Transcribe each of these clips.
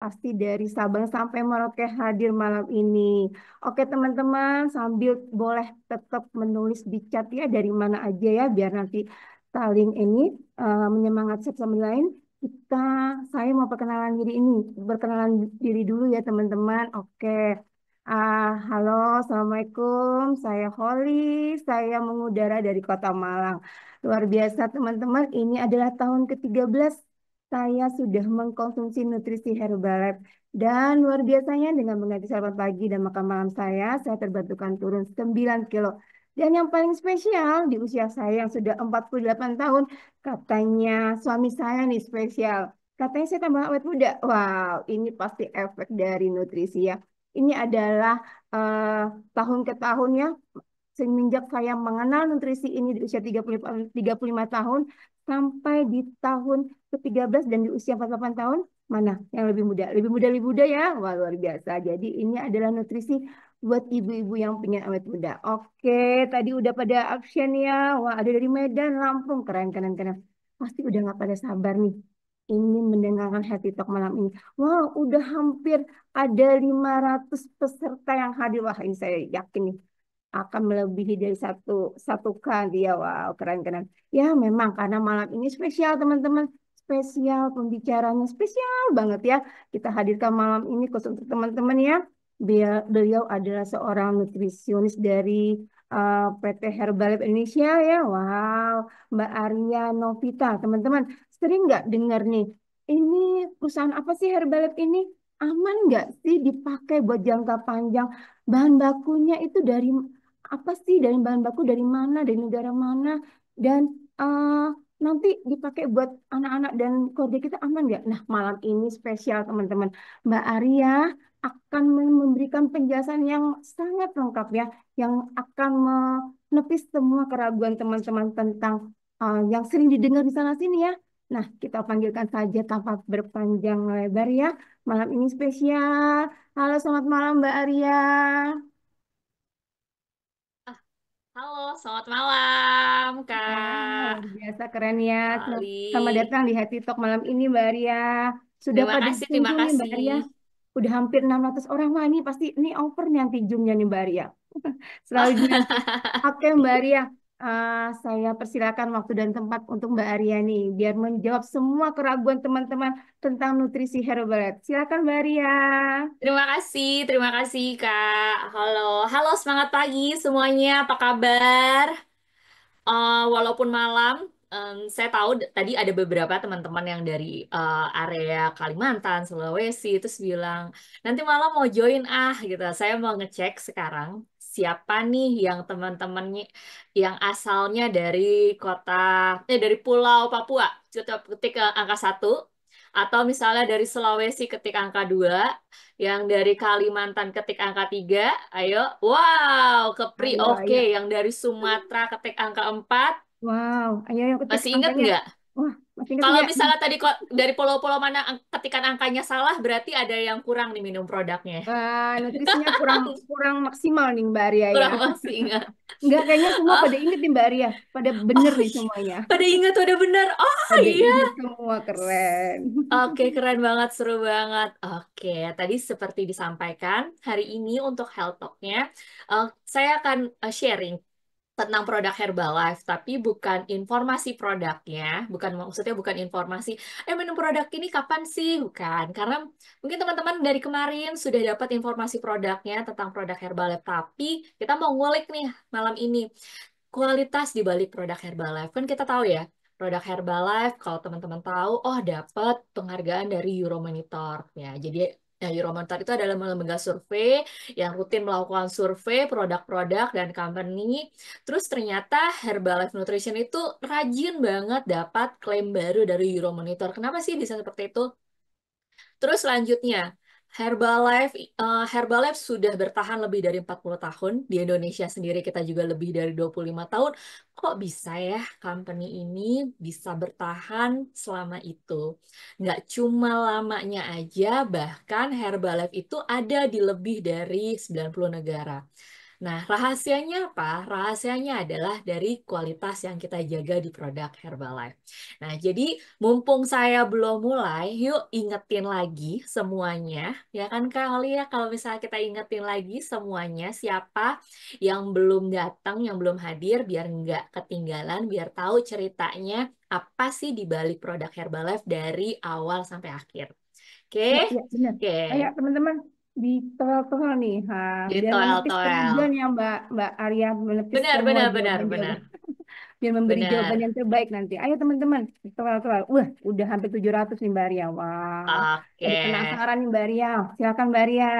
pasti dari Sabang sampai Merauke hadir malam ini. Oke teman-teman, sambil boleh tetap menulis di chat ya dari mana aja ya, biar nanti saling ini menyemangati satu sama lain. Kita, saya mau berkenalan diri dulu ya teman-teman. Oke. Halo, Assalamualaikum. Saya Holly, saya mengudara dari Kota Malang. Luar biasa teman-teman, ini adalah tahun ke-13 saya sudah mengkonsumsi nutrisi Herbalife. Dan luar biasanya dengan mengganti sarapan pagi dan makan malam saya terbantukan turun 9 kilo. Dan yang paling spesial di usia saya yang sudah 48 tahun, katanya suami saya nih spesial. Katanya saya tambah awet muda. Wow, ini pasti efek dari nutrisi ya. Ini adalah eh, tahun ke tahunnya semenjak saya mengenal nutrisi ini di usia 35 tahun sampai di tahun ke-13 dan di usia 48 tahun, mana yang lebih muda? Lebih muda ya? Wah, luar biasa. Jadi ini adalah nutrisi buat ibu-ibu yang pengen awet muda. Oke, tadi udah pada action ya. Wah, ada dari Medan, Lampung. Keren, keren, keren. Pasti udah nggak pada sabar nih. Ini mendengarkan Happy Talk malam ini. Wah, udah hampir ada 500 peserta yang hadir. Wah, ini saya yakin nih akan melebihi dari satu kan dia. Wow, keren keren. Ya, memang karena malam ini spesial teman-teman, spesial pembicaranya spesial banget ya. Kita hadirkan malam ini khusus untuk teman-teman ya. Beliau adalah seorang nutrisionis dari PT Herbalife Indonesia ya. Wow, Mbak Arya Novita. Teman-teman, sering nggak dengar nih? Ini perusahaan apa sih Herbalife ini? Aman nggak sih dipakai buat jangka panjang? Bahan bakunya itu dari apa sih, dari bahan baku dari mana, dari negara mana, dan eh, nanti dipakai buat anak-anak dan keluarga kita aman nggak? Nah, malam ini spesial teman-teman. Mbak Arya akan memberikan penjelasan yang sangat lengkap ya, yang akan menepis semua keraguan teman-teman tentang yang sering didengar di sana sini ya. Nah, kita panggilkan saja tanpa berpanjang lebar ya. Malam ini spesial. Halo, selamat malam Mbak Arya. Ah, halo, selamat malam, Wah, Kak luar biasa keren ya. Selamat Ali. datang di Happy Talk malam ini, Mbak Arya. Sudah Terima pada kasih, terima berkunjung nih, Mbak kasih. Arya. Udah hampir 600 orang. Wah, ini pasti ini over nih nanti Zoom-nya nih, Mbak Arya. Selalu dinanti. Oke, Mbak Arya. Saya persilakan waktu dan tempat untuk Mbak Arya nih, biar menjawab semua keraguan teman-teman tentang nutrisi Herbalife. Silakan, Mbak Arya. Terima kasih, Kak. Halo, halo, semangat pagi semuanya. Apa kabar? Walaupun malam, saya tahu tadi ada beberapa teman-teman yang dari area Kalimantan, Sulawesi, terus bilang nanti malam mau join gitu. Saya mau ngecek sekarang siapa nih yang teman-temannya yang asalnya dari kota, dari Pulau Papua, coba ketik angka 1, atau misalnya dari Sulawesi ketik angka 2, yang dari Kalimantan ketik angka 3, ayo. Wow, Kepri Ayo, oke. ayo. Yang dari Sumatera ketik angka 4. Wow, ayo, ayo ketik Masih inget angkanya. nggak? Wah, masih ingat Kalau nggak? misalnya tadi kok dari pulau-pulau mana ketikan angkanya salah, berarti ada yang kurang nih minum produknya. Nutrisinya kurang kurang maksimal nih Mbak Arya ya. Kurang masih ingat. Enggak, kayaknya semua Oh, pada inget nih Mbak Arya. Pada bener oh nih iya. semuanya. Pada ingat, udah bener. Oh Pada iya. inget semua, keren. Oke, keren banget, seru banget. Oke, tadi seperti disampaikan, hari ini untuk Health Talk-nya, saya akan sharing tentang produk Herbalife, tapi bukan informasi produknya, bukan maksudnya bukan informasi, minum produk ini kapan sih? Bukan, karena mungkin teman-teman dari kemarin sudah dapat informasi produknya tentang produk Herbalife, tapi kita mau ngulik nih malam ini kualitas di balik produk Herbalife. Kan kita tahu ya, produk Herbalife kalau teman-teman tahu, oh dapat penghargaan dari Euromonitor ya. Jadi Euromonitor itu adalah lembaga survei yang rutin melakukan survei produk-produk dan company. Terus ternyata Herbalife Nutrition itu rajin banget dapat klaim baru dari Euromonitor. Kenapa sih bisa seperti itu? Terus selanjutnya, Herbalife sudah bertahan lebih dari 40 tahun. Di Indonesia sendiri kita juga lebih dari 25 tahun. Kok bisa ya company ini bisa bertahan selama itu? Nggak cuma lamanya aja, bahkan Herbalife itu ada di lebih dari 90 negara. Nah, rahasianya apa? Rahasianya adalah dari kualitas yang kita jaga di produk Herbalife. Nah, jadi mumpung saya belum mulai, yuk ingetin lagi semuanya. Ya kan kali ya, kalau misalnya kita ingetin lagi semuanya, siapa yang belum datang, yang belum hadir, biar nggak ketinggalan, biar tahu ceritanya apa sih di balik produk Herbalife dari awal sampai akhir. Oke? Ya, ya, benar. Oke. Ayo teman-teman di tol-tol nih, ha, biar menepis kemudian Ditoel-toel. ya Mbak Arya, menepis Benar, semua benar, benar, jawaban-jawaban, benar. biar memberi jawaban Benar. yang terbaik nanti. Ayo teman-teman, tol-tol. Wah, udah hampir 700 nih Mbak Arya. Wah, Oke. jadi penasaran nih Mbak Arya. Silakan Mbak Arya.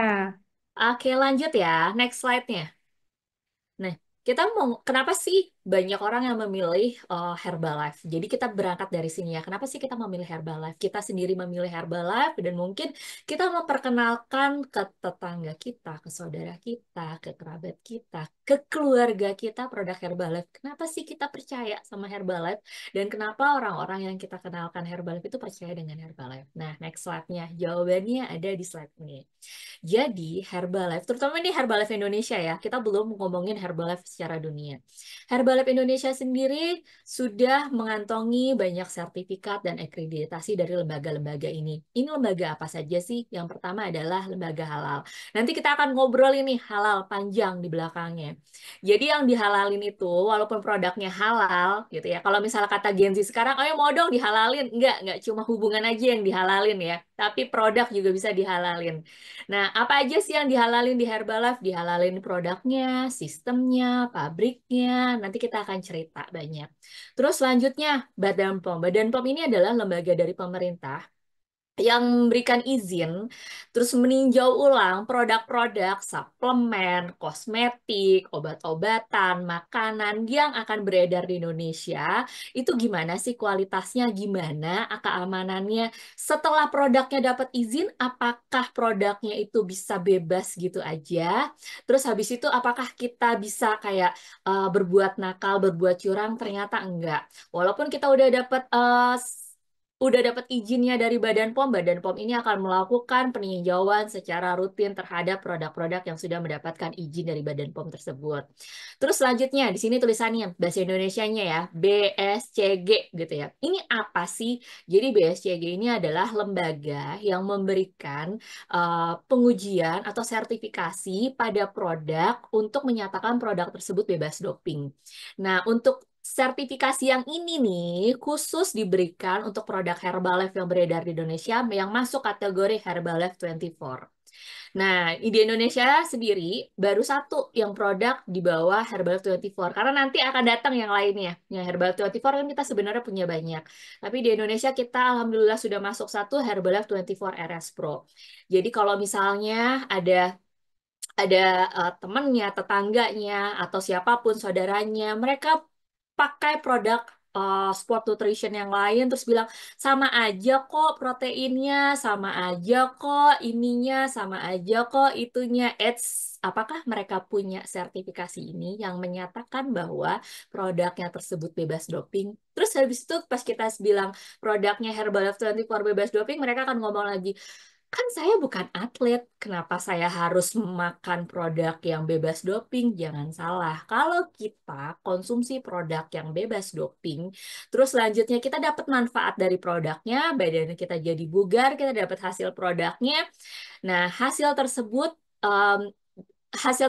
Oke, lanjut ya. Next slide-nya. Nah, kita mau kenapa sih banyak orang yang memilih Herbalife? Jadi kita berangkat dari sini ya. Kenapa sih kita memilih Herbalife? Kita sendiri memilih Herbalife dan mungkin kita memperkenalkan ke tetangga kita, ke saudara kita, ke kerabat kita, ke keluarga kita produk Herbalife. Kenapa sih kita percaya sama Herbalife dan kenapa orang-orang yang kita kenalkan Herbalife itu percaya dengan Herbalife? Nah, next slide-nya. Jawabannya ada di slide ini. Jadi Herbalife, terutama ini Herbalife Indonesia ya, kita belum ngomongin Herbalife secara dunia. Herbalife Indonesia sendiri sudah mengantongi banyak sertifikat dan akreditasi dari lembaga-lembaga ini. Ini lembaga apa saja sih? Yang pertama adalah lembaga halal. Nanti kita akan ngobrol ini halal panjang di belakangnya. Jadi yang dihalalin itu, walaupun produknya halal gitu ya, kalau misalnya kata Gen Z sekarang, ayo mau dong dihalalin. Enggak cuma hubungan aja yang dihalalin ya, tapi produk juga bisa dihalalin. Nah, apa aja sih yang dihalalin di Herbalife? Dihalalin produknya, sistemnya, pabriknya. Nanti kita akan cerita banyak. Terus selanjutnya, Badan POM. Badan POM ini adalah lembaga dari pemerintah yang memberikan izin, terus meninjau ulang produk-produk, suplemen, kosmetik, obat-obatan, makanan yang akan beredar di Indonesia, itu gimana sih kualitasnya, gimana keamanannya, setelah produknya dapat izin, apakah produknya itu bisa bebas gitu aja, terus habis itu apakah kita bisa kayak berbuat nakal, berbuat curang, ternyata enggak. Walaupun kita udah dapat izinnya dari Badan POM, Badan POM ini akan melakukan peninjauan secara rutin terhadap produk-produk yang sudah mendapatkan izin dari Badan POM tersebut. Terus selanjutnya, di sini tulisannya, bahasa Indonesianya ya, BSCG gitu ya. Ini apa sih? Jadi BSCG ini adalah lembaga yang memberikan pengujian atau sertifikasi pada produk untuk menyatakan produk tersebut bebas doping. Nah, untuk sertifikasi yang ini nih khusus diberikan untuk produk Herbalife yang beredar di Indonesia yang masuk kategori Herbalife 24. Nah, di Indonesia sendiri baru satu yang produk di bawah Herbalife 24 karena nanti akan datang yang lainnya. Yang Herbalife 24 kan kita sebenarnya punya banyak. Tapi di Indonesia kita alhamdulillah sudah masuk satu Herbalife 24 RS Pro. Jadi kalau misalnya ada temannya, tetangganya, atau siapapun saudaranya, mereka pakai produk sport nutrition yang lain, terus bilang, sama aja kok proteinnya, sama aja kok ininya, sama aja kok itunya. Apakah mereka punya sertifikasi ini yang menyatakan bahwa produknya tersebut bebas doping? Terus habis itu pas kita bilang produknya Herbalife 24 bebas doping, mereka akan ngomong lagi, kan saya bukan atlet, kenapa saya harus makan produk yang bebas doping? Jangan salah, kalau kita konsumsi produk yang bebas doping, terus selanjutnya kita dapat manfaat dari produknya, badan kita jadi bugar, kita dapat hasil produknya. Nah, hasil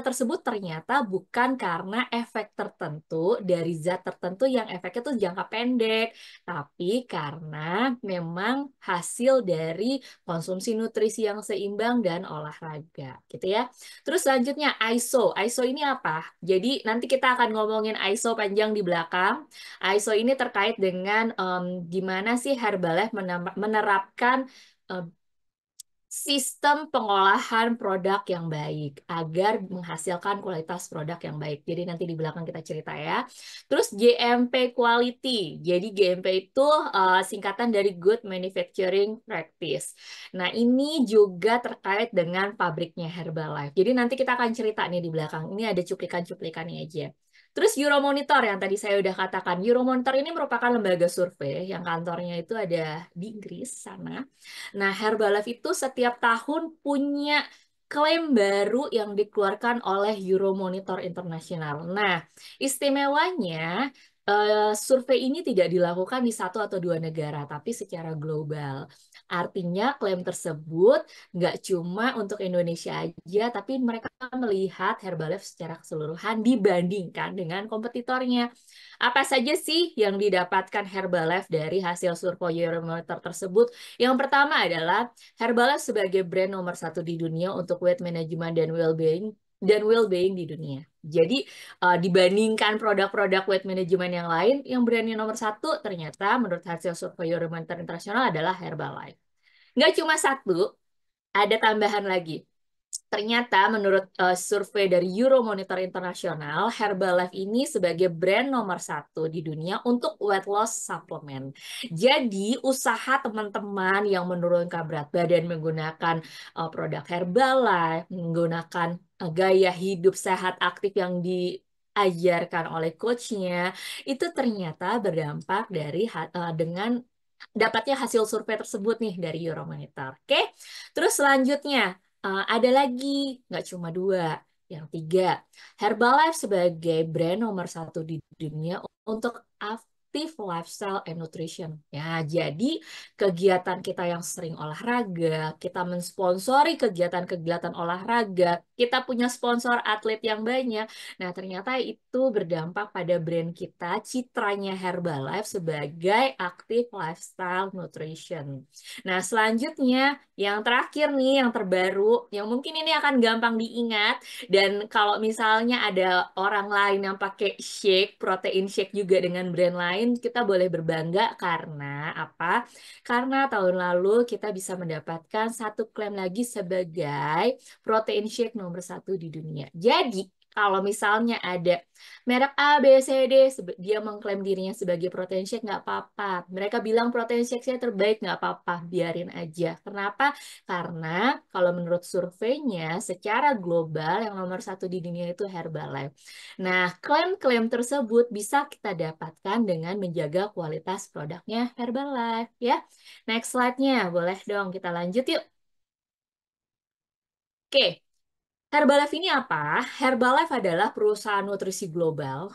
tersebut ternyata bukan karena efek tertentu dari zat tertentu yang efeknya itu jangka pendek, tapi karena memang hasil dari konsumsi nutrisi yang seimbang dan olahraga, gitu ya. Terus selanjutnya ISO. ISO ini apa? Jadi nanti kita akan ngomongin ISO panjang di belakang. ISO ini terkait dengan gimana sih Herbalife menerapkan em, sistem pengolahan produk yang baik agar menghasilkan kualitas produk yang baik. Jadi nanti di belakang kita cerita ya. Terus GMP quality. Jadi GMP itu singkatan dari Good Manufacturing Practice. Nah, ini juga terkait dengan pabriknya Herbalife. Jadi nanti kita akan cerita nih di belakang. Ini ada cuplikan-cuplikannya aja. Terus Euromonitor yang tadi saya udah katakan. Euromonitor ini merupakan lembaga survei yang kantornya itu ada di Inggris sana. Nah, Herbalife itu setiap tahun punya klaim baru yang dikeluarkan oleh Euromonitor International. Nah, istimewanya survei ini tidak dilakukan di satu atau dua negara, tapi secara global. Artinya klaim tersebut nggak cuma untuk Indonesia aja, tapi mereka melihat Herbalife secara keseluruhan dibandingkan dengan kompetitornya. Apa saja sih yang didapatkan Herbalife dari hasil survei Euromonitor tersebut? Yang pertama adalah Herbalife sebagai brand nomor satu di dunia untuk weight management dan well-being di dunia. Jadi dibandingkan produk-produk weight management yang lain, yang brandnya nomor satu ternyata menurut hasil survei Euromonitor Internasional adalah Herbalife. Nggak cuma satu, ada tambahan lagi. Ternyata menurut survei dari Euromonitor Internasional, Herbalife ini sebagai brand nomor satu di dunia untuk weight loss supplement. Jadi usaha teman-teman yang menurunkan berat badan menggunakan produk Herbalife, menggunakan gaya hidup sehat aktif yang diajarkan oleh coachnya, itu ternyata berdampak dengan dapatnya hasil survei tersebut nih dari Euromonitor. Oke, terus selanjutnya ada lagi, nggak cuma dua. Yang tiga, Herbalife sebagai brand nomor satu di dunia untuk active lifestyle and nutrition. Ya, jadi kegiatan kita yang sering olahraga, kita mensponsori kegiatan-kegiatan olahraga, kita punya sponsor atlet yang banyak. Nah, ternyata itu berdampak pada brand kita, citranya Herbalife sebagai active lifestyle nutrition. Nah, selanjutnya yang terakhir nih, yang terbaru, yang mungkin ini akan gampang diingat, dan kalau misalnya ada orang lain yang pakai shake, protein shake juga dengan brand lain, kita boleh berbangga karena apa? Karena tahun lalu kita bisa mendapatkan satu klaim lagi sebagai protein shake nomor satu di dunia. Jadi, kalau misalnya ada merek A, B, C, D, dia mengklaim dirinya sebagai protein shake, nggak apa-apa. Mereka bilang protein shake saya terbaik, nggak apa-apa, biarin aja. Kenapa? Karena kalau menurut surveinya, secara global yang nomor satu di dunia itu Herbalife. Nah, klaim-klaim tersebut bisa kita dapatkan dengan menjaga kualitas produknya Herbalife, ya. Next slide-nya, boleh dong kita lanjut yuk. Oke, Herbalife ini apa? Herbalife adalah perusahaan nutrisi global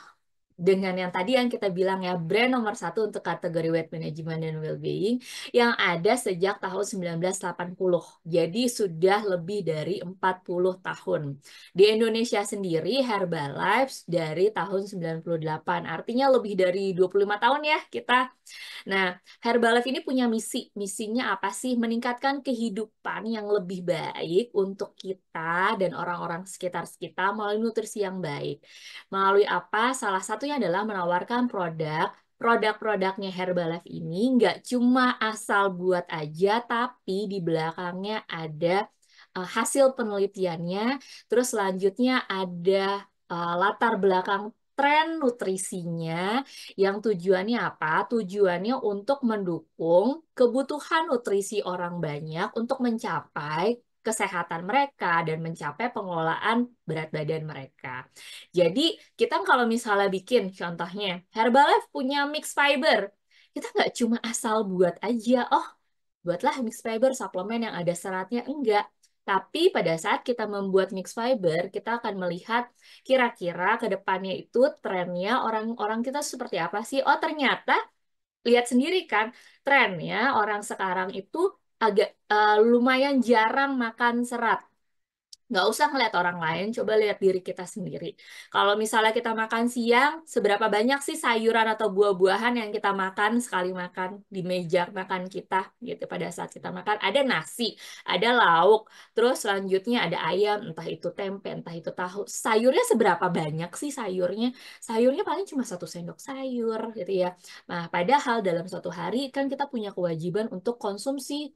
dengan yang tadi yang kita bilang ya, brand nomor satu untuk kategori weight management dan well-being yang ada sejak tahun 1980. Jadi sudah lebih dari 40 tahun. Di Indonesia sendiri Herbalife dari tahun 98. Artinya lebih dari 25 tahun ya kita. Nah, Herbalife ini punya misi. Misinya apa sih? Meningkatkan kehidupan yang lebih baik untuk kita dan orang-orang sekitar kita melalui nutrisi yang baik. Melalui apa? Salah satunya adalah menawarkan produk-produknya Herbalife ini nggak cuma asal buat aja, tapi di belakangnya ada hasil penelitiannya. Terus selanjutnya ada latar belakang tren nutrisinya yang tujuannya apa? Tujuannya untuk mendukung kebutuhan nutrisi orang banyak untuk mencapai kesehatan mereka dan mencapai pengelolaan berat badan mereka. Jadi kita kalau misalnya bikin contohnya Herbalife punya mix fiber, kita nggak cuma asal buat aja, oh buatlah mix fiber suplemen yang ada seratnya, enggak. Tapi pada saat kita membuat mix fiber, kita akan melihat kira-kira ke depannya itu trennya orang-orang kita seperti apa sih? Oh, ternyata lihat sendiri kan, trennya orang sekarang itu agak lumayan jarang makan serat. Nggak usah ngeliat orang lain, coba lihat diri kita sendiri. Kalau misalnya kita makan siang, seberapa banyak sih sayuran atau buah-buahan yang kita makan sekali makan di meja makan kita gitu pada saat kita makan. Ada nasi, ada lauk, terus selanjutnya ada ayam, entah itu tempe, entah itu tahu. Sayurnya seberapa banyak sih sayurnya? Sayurnya paling cuma satu sendok sayur gitu ya. Nah, padahal dalam suatu hari kan kita punya kewajiban untuk konsumsi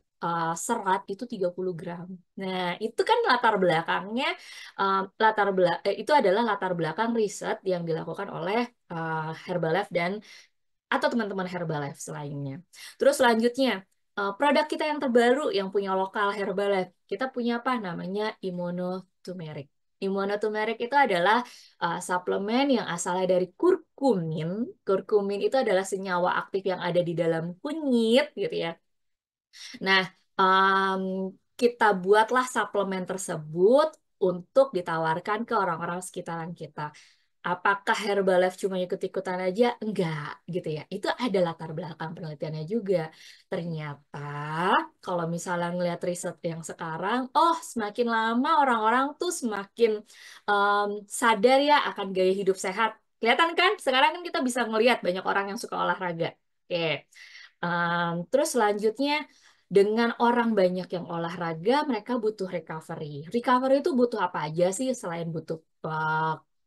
serat itu 30 gram. Nah, itu kan latar belakangnya itu adalah latar belakang riset yang dilakukan oleh Herbalife dan atau teman-teman Herbalife selainnya. Terus selanjutnya, produk kita yang terbaru yang punya lokal Herbalife, kita punya apa namanya Immunoturmeric. Immunoturmeric itu adalah suplemen yang asalnya dari kurkumin. Kurkumin itu adalah senyawa aktif yang ada di dalam kunyit gitu ya. Nah, kita buatlah suplemen tersebut untuk ditawarkan ke orang-orang sekitaran kita. Apakah Herbalife cuma ikut-ikutan aja? Enggak, gitu ya. Itu ada latar belakang penelitiannya juga. Ternyata kalau misalnya ngelihat riset yang sekarang, oh semakin lama orang-orang tuh semakin sadar ya akan gaya hidup sehat. Kelihatan kan? Sekarang kan kita bisa ngelihat banyak orang yang suka olahraga. Oke. Terus selanjutnya, dengan orang banyak yang olahraga, mereka butuh recovery. Recovery itu butuh apa aja sih selain butuh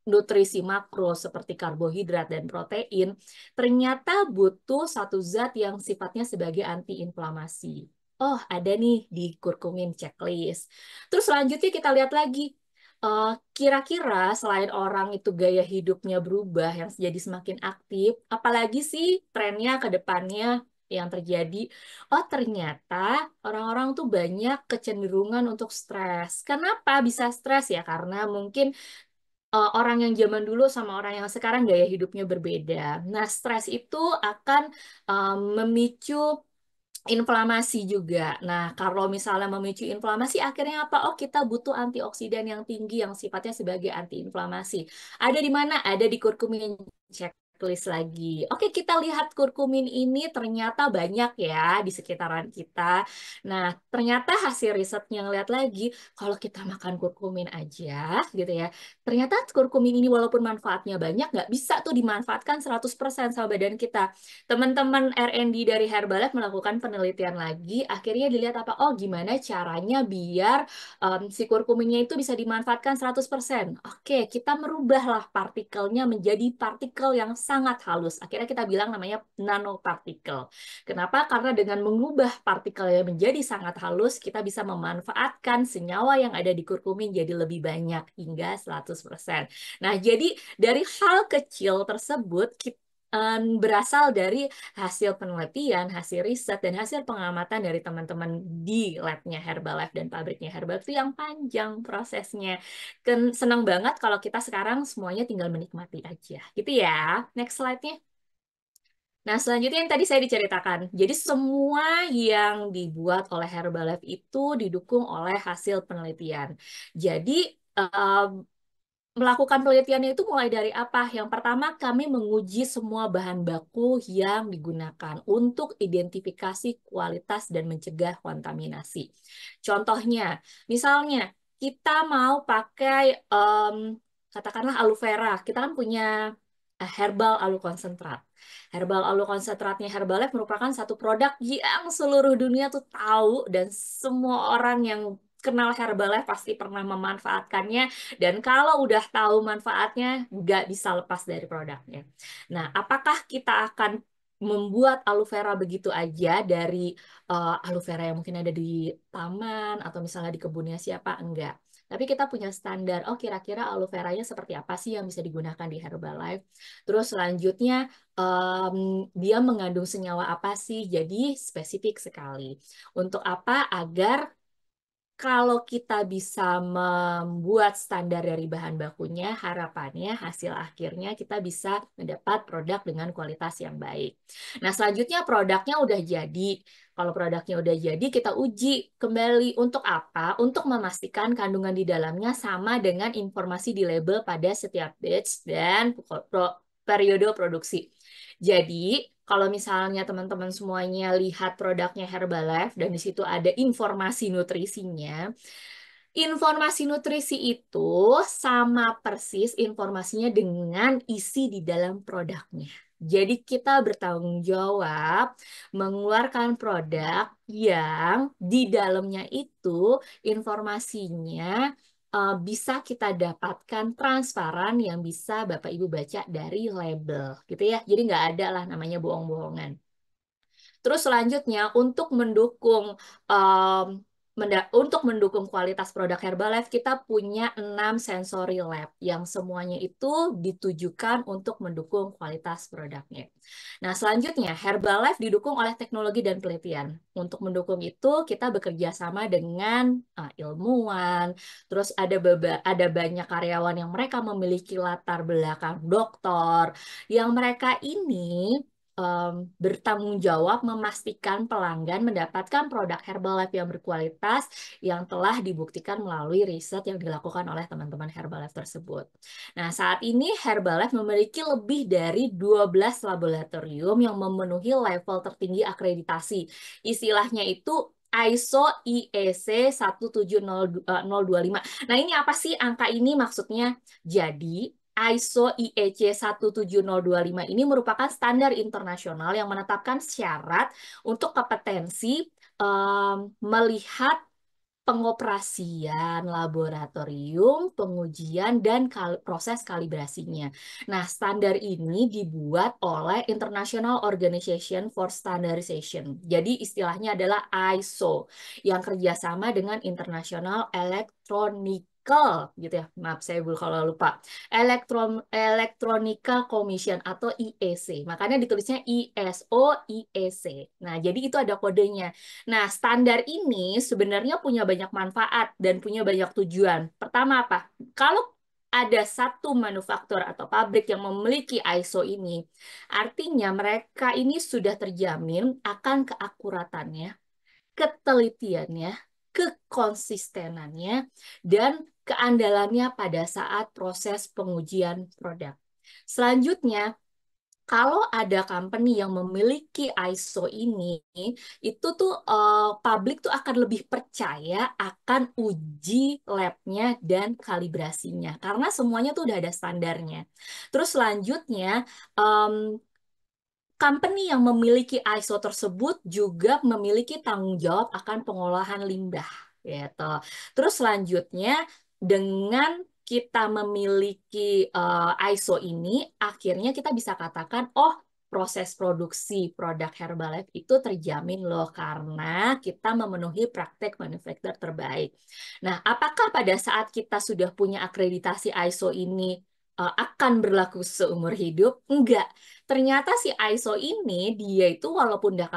nutrisi makro seperti karbohidrat dan protein? Ternyata butuh satu zat yang sifatnya sebagai antiinflamasi. Oh, ada nih di kurkumin checklist. Terus selanjutnya kita lihat lagi, kira-kira selain orang itu gaya hidupnya berubah yang jadi semakin aktif, apalagi sih trennya ke depannya yang terjadi? Oh, ternyata orang-orang tuh banyak kecenderungan untuk stres. Kenapa bisa stres ya? Karena mungkin orang yang zaman dulu sama orang yang sekarang gaya hidupnya berbeda. Nah, stres itu akan memicu inflamasi juga. Nah, kalau misalnya memicu inflamasi, akhirnya apa? Oh, kita butuh antioksidan yang tinggi yang sifatnya sebagai antiinflamasi. Ada di mana? Ada di kurkumin checklist lagi. Oke, kita lihat kurkumin ini ternyata banyak ya di sekitaran kita. Nah, ternyata hasil risetnya ngeliat lagi, kalau kita makan kurkumin aja, gitu ya, ternyata kurkumin ini walaupun manfaatnya banyak, nggak bisa tuh dimanfaatkan 100% sama badan kita. Teman-teman R&D dari Herbalife melakukan penelitian lagi, akhirnya dilihat apa? Oh, gimana caranya biar si kurkuminnya itu bisa dimanfaatkan 100%. Oke, kita merubahlah partikelnya menjadi partikel yang sangat halus. Akhirnya kita bilang namanya nanopartikel. Kenapa? Karena dengan mengubah partikelnya menjadi sangat halus, kita bisa memanfaatkan senyawa yang ada di kurkumin jadi lebih banyak hingga 100%. Nah, jadi dari hal kecil tersebut, kita berasal dari hasil penelitian, hasil riset, dan hasil pengamatan dari teman-teman di labnya Herbalife dan pabriknya Herbalife itu yang panjang prosesnya. Senang banget kalau kita sekarang semuanya tinggal menikmati aja. Gitu ya. Next slide-nya. Nah, selanjutnya yang tadi saya diceritakan. Jadi semua yang dibuat oleh Herbalife itu didukung oleh hasil penelitian. Jadi melakukan penelitiannya itu mulai dari apa? Yang pertama, kami menguji semua bahan baku yang digunakan untuk identifikasi kualitas dan mencegah kontaminasi. Contohnya, misalnya kita mau pakai katakanlah aloe vera, kita kan punya herbal aloe konsentrat. Herbal aloe konsentratnya Herbalife merupakan satu produk yang seluruh dunia tuh tahu dan semua orang yang kenal Herbalife pasti pernah memanfaatkannya dan kalau udah tahu manfaatnya, nggak bisa lepas dari produknya. Nah, apakah kita akan membuat aloe vera begitu aja dari aloe vera yang mungkin ada di taman atau misalnya di kebunnya siapa? Enggak. Tapi kita punya standar, oh kira-kira aloe veranya seperti apa sih yang bisa digunakan di Herbalife. Terus selanjutnya, dia mengandung senyawa apa sih? Jadi spesifik sekali. Untuk apa? Agar kalau kita bisa membuat standar dari bahan bakunya, harapannya hasil akhirnya kita bisa mendapat produk dengan kualitas yang baik. Nah, selanjutnya produknya udah jadi. Kalau produknya udah jadi, kita uji kembali untuk apa? Untuk memastikan kandungan di dalamnya sama dengan informasi di label pada setiap batch dan periode produksi. Jadi, kalau misalnya teman-teman semuanya lihat produknya Herbalife dan di situ ada informasi nutrisinya, informasi nutrisi itu sama persis informasinya dengan isi di dalam produknya. Jadi kita bertanggung jawab mengeluarkan produk yang di dalamnya itu informasinya bisa kita dapatkan transparan yang bisa Bapak Ibu baca dari label, gitu ya. Jadi nggak ada lah namanya bohong-bohongan. Terus selanjutnya untuk mendukung kualitas produk Herbalife kita punya 6 sensory lab yang semuanya itu ditujukan untuk mendukung kualitas produknya. Nah, selanjutnya Herbalife didukung oleh teknologi dan penelitian. Untuk mendukung itu kita bekerja sama dengan ilmuwan, terus ada banyak karyawan yang mereka memiliki latar belakang doktor, yang mereka ini bertanggung jawab memastikan pelanggan mendapatkan produk Herbalife yang berkualitas yang telah dibuktikan melalui riset yang dilakukan oleh teman-teman Herbalife tersebut. Nah, saat ini Herbalife memiliki lebih dari 12 laboratorium yang memenuhi level tertinggi akreditasi. Istilahnya itu ISO IEC 17025. Nah, ini apa sih angka ini maksudnya? Jadi, ISO IEC 17025 ini merupakan standar internasional yang menetapkan syarat untuk kompetensi melihat pengoperasian laboratorium, pengujian, dan proses kalibrasinya. Nah, standar ini dibuat oleh International Organization for Standardization. Jadi istilahnya adalah ISO yang kerjasama dengan International Electronical gitu ya. Maaf saya kalau lupa. Electronical Commission atau IEC. Makanya ditulisnya ISO IEC. Nah, jadi itu ada kodenya. Nah, standar ini sebenarnya punya banyak manfaat dan punya banyak tujuan. Pertama apa? Kalau ada satu manufaktur atau pabrik yang memiliki ISO ini, artinya mereka ini sudah terjamin akan keakuratannya, ketelitiannya, kekonsistenannya, dan keandalannya pada saat proses pengujian produk. Selanjutnya, kalau ada company yang memiliki ISO ini, itu tuh publik tuh akan lebih percaya akan uji labnya dan kalibrasinya, karena semuanya tuh udah ada standarnya. Terus selanjutnya, company yang memiliki ISO tersebut juga memiliki tanggung jawab akan pengolahan limbah, gitu. Terus selanjutnya, dengan kita memiliki ISO ini, akhirnya kita bisa katakan, oh, proses produksi produk Herbalife itu terjamin loh karena kita memenuhi praktek manufaktur terbaik. Nah, apakah pada saat kita sudah punya akreditasi ISO ini akan berlaku seumur hidup? Enggak. Ternyata si ISO ini dia itu walaupun udah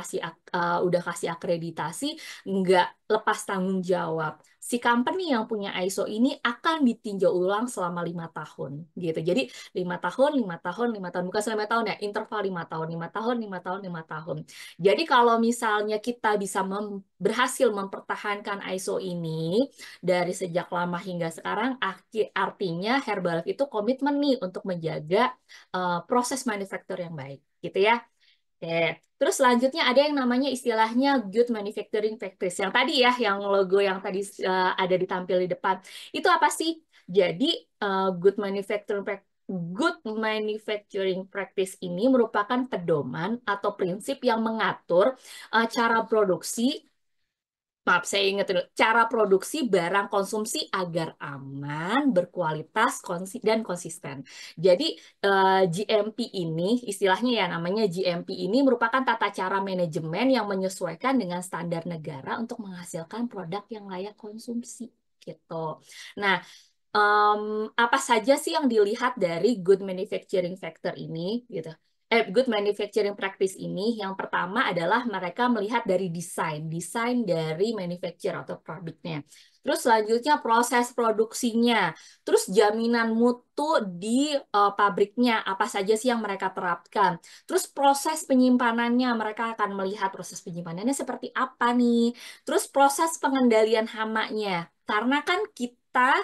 kasih akreditasi nggak lepas tanggung jawab. Si company yang punya ISO ini akan ditinjau ulang selama 5 tahun gitu. Jadi 5 tahun, 5 tahun, 5 tahun, bukan selama 5 tahun ya, interval 5 tahun, 5 tahun, 5 tahun, 5 tahun. Jadi kalau misalnya kita bisa berhasil mempertahankan ISO ini dari sejak lama hingga sekarang, artinya Herbalife itu komitmen nih untuk menjaga proses manufaktur yang baik, gitu ya. Oke. Terus selanjutnya ada yang namanya istilahnya good manufacturing practice. Yang tadi ya, yang logo yang tadi ada ditampil di depan. Itu apa sih? Jadi good manufacturing practice ini merupakan pedoman atau prinsip yang mengatur cara produksi. Maaf, saya ingat dulu. Cara produksi barang konsumsi agar aman, berkualitas, dan konsisten. Jadi, GMP ini, istilahnya ya namanya GMP ini merupakan tata cara manajemen yang menyesuaikan dengan standar negara untuk menghasilkan produk yang layak konsumsi. Gitu. Nah, apa saja sih yang dilihat dari good manufacturing factor ini? Gitu. Good manufacturing practice ini, yang pertama adalah mereka melihat dari desain dari manufacture atau produknya. Terus selanjutnya proses produksinya, terus jaminan mutu di pabriknya, apa saja sih yang mereka terapkan. Terus proses penyimpanannya, mereka akan melihat proses penyimpanannya seperti apa nih. Terus proses pengendalian hamanya, karena kan kita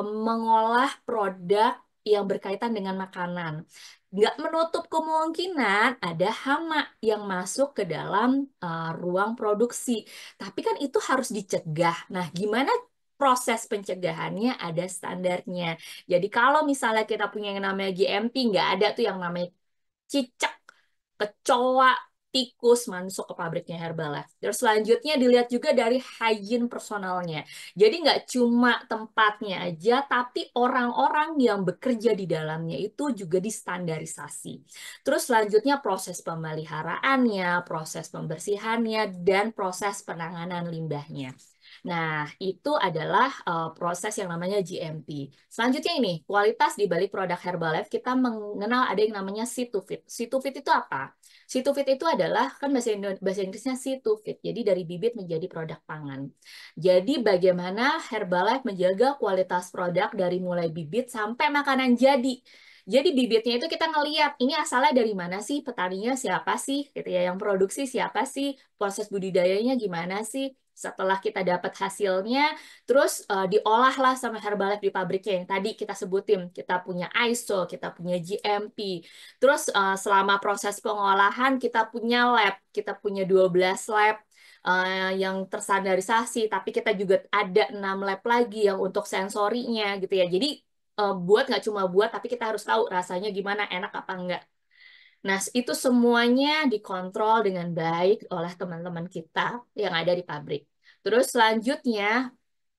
mengolah produk yang berkaitan dengan makanan. Nggak menutup kemungkinan ada hama yang masuk ke dalam ruang produksi. Tapi kan itu harus dicegah. Nah, gimana proses pencegahannya? Ada standarnya. Jadi kalau misalnya kita punya yang namanya GMP, nggak ada tuh yang namanya cicak, kecoa, tikus masuk ke pabriknya Herbalife. Terus selanjutnya dilihat juga dari hygiene personalnya. Jadi nggak cuma tempatnya aja, tapi orang-orang yang bekerja di dalamnya itu juga distandarisasi. Terus selanjutnya proses pemeliharaannya, proses pembersihannya, dan proses penanganan limbahnya. Nah, itu adalah proses yang namanya GMP. Selanjutnya ini, kualitas di balik produk Herbalife, kita mengenal ada yang namanya C2Fit. C2Fit itu apa? C2Fit itu adalah, kan bahasa Inggrisnya C2Fit, jadi dari bibit menjadi produk pangan. Jadi bagaimana Herbalife menjaga kualitas produk dari mulai bibit sampai makanan jadi. Jadi bibitnya itu kita ngeliat ini asalnya dari mana sih, petaninya siapa sih, gitu ya, yang produksi siapa sih, proses budidayanya gimana sih. Setelah kita dapat hasilnya, terus diolahlah sama Herbalife di pabriknya yang tadi kita sebutin. Kita punya ISO, kita punya GMP. Terus selama proses pengolahan kita punya lab, kita punya 12 lab yang terstandarisasi, tapi kita juga ada 6 lab lagi yang untuk sensorinya gitu ya. Jadi buat nggak cuma buat, tapi kita harus tahu rasanya gimana, enak apa enggak. Nah, itu semuanya dikontrol dengan baik oleh teman-teman kita yang ada di pabrik. Terus selanjutnya,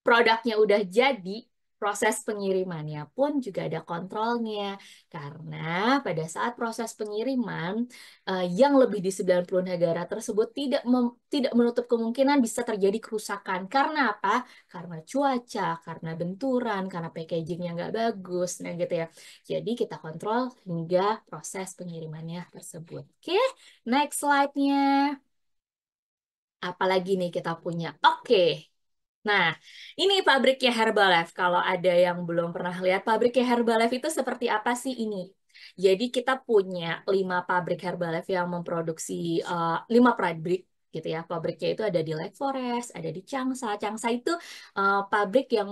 produknya udah jadi, proses pengirimannya pun juga ada kontrolnya. Karena pada saat proses pengiriman, yang lebih di 90 negara tersebut tidak menutup kemungkinan bisa terjadi kerusakan. Karena apa? Karena cuaca, karena benturan, karena packagingnya nggak bagus, nah gitu ya. Jadi kita kontrol hingga proses pengirimannya tersebut. Oke, next slide-nya. Apalagi nih kita punya? Oke, nah, ini pabriknya Herbalife. Kalau ada yang belum pernah lihat, pabriknya Herbalife itu seperti apa sih ini? Jadi kita punya 5 pabrik Herbalife yang memproduksi 5 pabrik gitu ya. Pabriknya itu ada di Lake Forest, ada di Changsha. Changsha itu pabrik yang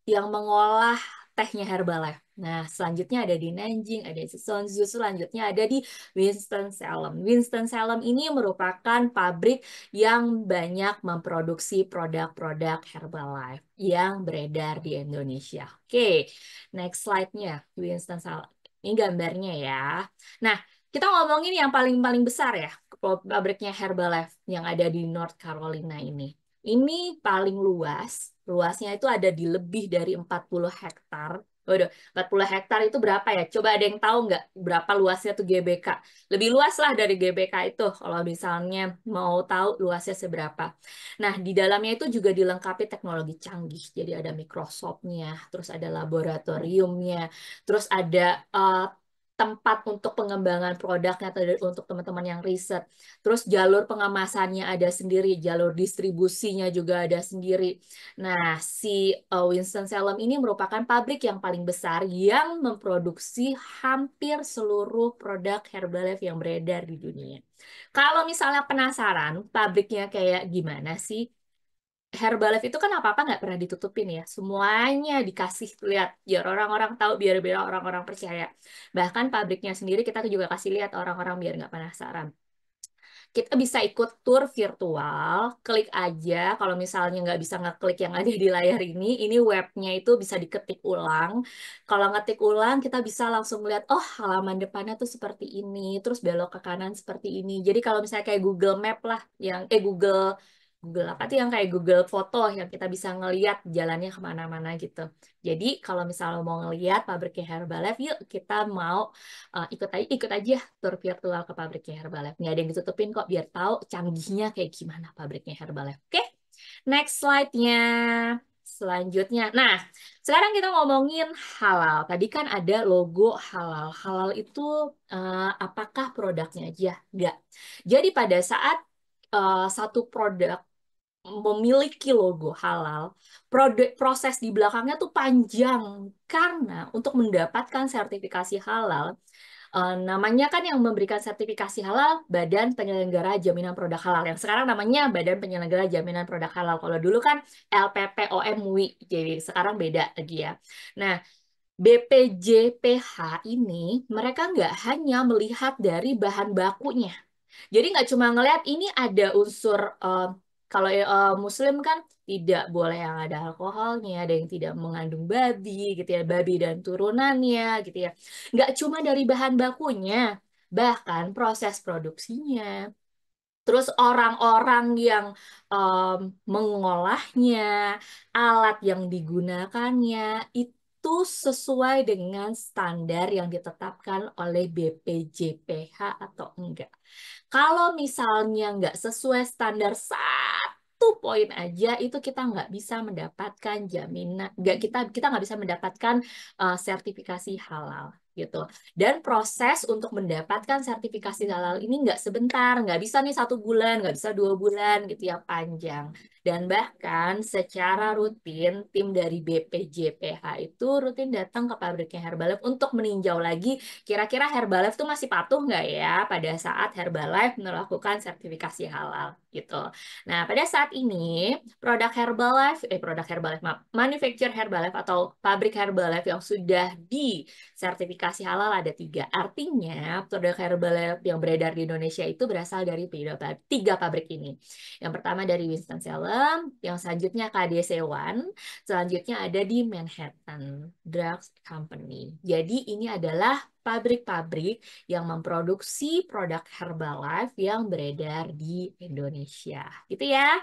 yang mengolah tehnya Herbalife. Nah, selanjutnya ada di Nanjing, ada di Suzhou, selanjutnya ada di Winston-Salem. Winston-Salem ini merupakan pabrik yang banyak memproduksi produk-produk Herbalife yang beredar di Indonesia. Oke, next slide-nya. Winston Salem. Ini gambarnya ya. Nah, kita ngomongin yang paling-paling besar ya, pabriknya Herbalife yang ada di North Carolina ini. Ini paling luas, luasnya itu ada di lebih dari 40 hektar. Waduh, 40 hektar itu berapa ya? Coba ada yang tahu nggak berapa luasnya tuh GBK? Lebih luas lah dari GBK itu, kalau misalnya mau tahu luasnya seberapa. Nah, di dalamnya itu juga dilengkapi teknologi canggih. Jadi ada Microsoft-nya, terus ada laboratoriumnya, terus ada tempat untuk pengembangan produknya atau untuk teman-teman yang riset. Terus jalur pengemasannya ada sendiri, jalur distribusinya juga ada sendiri. Nah, si Winston-Salem ini merupakan pabrik yang paling besar yang memproduksi hampir seluruh produk Herbalife yang beredar di dunia. Kalau misalnya penasaran pabriknya kayak gimana sih? Herbalife itu kan apa-apa nggak pernah ditutupin ya. Semuanya dikasih lihat biar orang-orang tahu, biar orang-orang percaya. Bahkan pabriknya sendiri kita juga kasih lihat orang-orang biar nggak penasaran. Kita bisa ikut tour virtual, klik aja. Kalau misalnya nggak bisa ngeklik yang ada di layar ini webnya itu bisa diketik ulang. Kalau ngetik ulang, kita bisa langsung lihat, oh halaman depannya tuh seperti ini, terus belok ke kanan seperti ini. Jadi kalau misalnya kayak Google Map lah, yang Google Google apa tuh yang kayak Google Foto yang kita bisa ngeliat jalannya kemana-mana gitu. Jadi kalau misalnya mau ngeliat pabriknya Herbalife, yuk kita mau ikut aja tur virtual ke pabriknya Herbalife. Nggak ada yang ditutupin kok, biar tahu canggihnya kayak gimana pabriknya Herbalife. Oke, next slide-nya. Selanjutnya, nah sekarang kita ngomongin halal. Tadi kan ada logo halal. Halal itu apakah produknya aja? Enggak. Jadi pada saat satu produk memiliki logo halal, proses di belakangnya tuh panjang karena untuk mendapatkan sertifikasi halal, namanya kan yang memberikan sertifikasi halal Badan Penyelenggara Jaminan Produk Halal, yang sekarang namanya Badan Penyelenggara Jaminan Produk Halal. Kalau dulu kan LPPOM-MUI, jadi sekarang beda lagi ya. Nah, BPJPH ini mereka nggak hanya melihat dari bahan bakunya, jadi nggak cuma ngelihat ini ada unsur kalau Muslim kan tidak boleh yang ada alkoholnya, ada yang tidak mengandung babi gitu ya, babi dan turunannya gitu ya. Nggak cuma dari bahan bakunya, bahkan proses produksinya. Terus orang-orang yang em, mengolahnya, alat yang digunakannya itu sesuai dengan standar yang ditetapkan oleh BPJPH atau enggak. Kalau misalnya nggak sesuai standar satu poin aja, itu kita nggak bisa mendapatkan jaminan, kita nggak bisa mendapatkan sertifikasi halal gitu. Dan proses untuk mendapatkan sertifikasi halal ini nggak sebentar, nggak bisa nih 1 bulan, nggak bisa 2 bulan gitu ya, panjang. Dan bahkan secara rutin tim dari BPJPH itu rutin datang ke pabriknya Herbalife untuk meninjau lagi kira-kira Herbalife tuh masih patuh nggak ya pada saat Herbalife melakukan sertifikasi halal gitu. Nah, pada saat ini produk Herbalife, maaf, manufacture Herbalife atau pabrik Herbalife yang sudah disertifikasi halal ada 3. Artinya, produk Herbalife yang beredar di Indonesia itu berasal dari 3 pabrik ini. Yang pertama dari Winston-Salem, yang selanjutnya KDC One, selanjutnya ada di Manhattan Drugs Company. Jadi ini adalah pabrik-pabrik yang memproduksi produk Herbalife yang beredar di Indonesia. Gitu ya.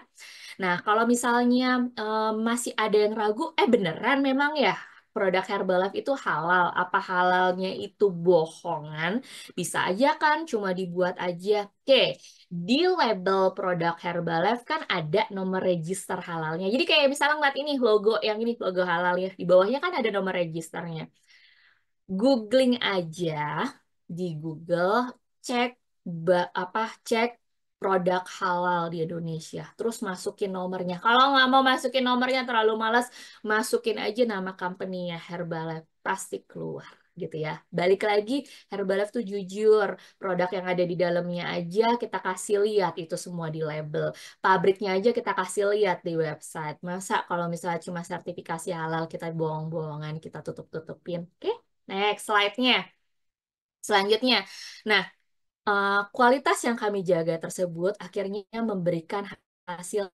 Nah, kalau misalnya masih ada yang ragu, beneran memang ya produk Herbalife itu halal. Apa halalnya itu bohongan? Bisa aja kan, cuma dibuat aja. Oke, di label produk Herbalife kan ada nomor register halalnya. Jadi kayak misalnya ngeliat ini logo yang ini logo halal ya. Di bawahnya kan ada nomor registernya. Googling aja di Google, cek cek produk halal di Indonesia. Terus masukin nomornya. Kalau nggak mau masukin nomornya terlalu malas, masukin aja nama company-nya Herbalife. Pasti keluar gitu ya. Balik lagi, Herbalife tuh jujur. Produk yang ada di dalamnya aja kita kasih lihat itu semua di label. Pabriknya aja kita kasih lihat di website. Masa kalau misalnya cuma sertifikasi halal kita bohong-bohongan, kita tutup-tutupin. Oke? Next slide-nya. Selanjutnya. Nah, kualitas yang kami jaga tersebut akhirnya memberikan hasil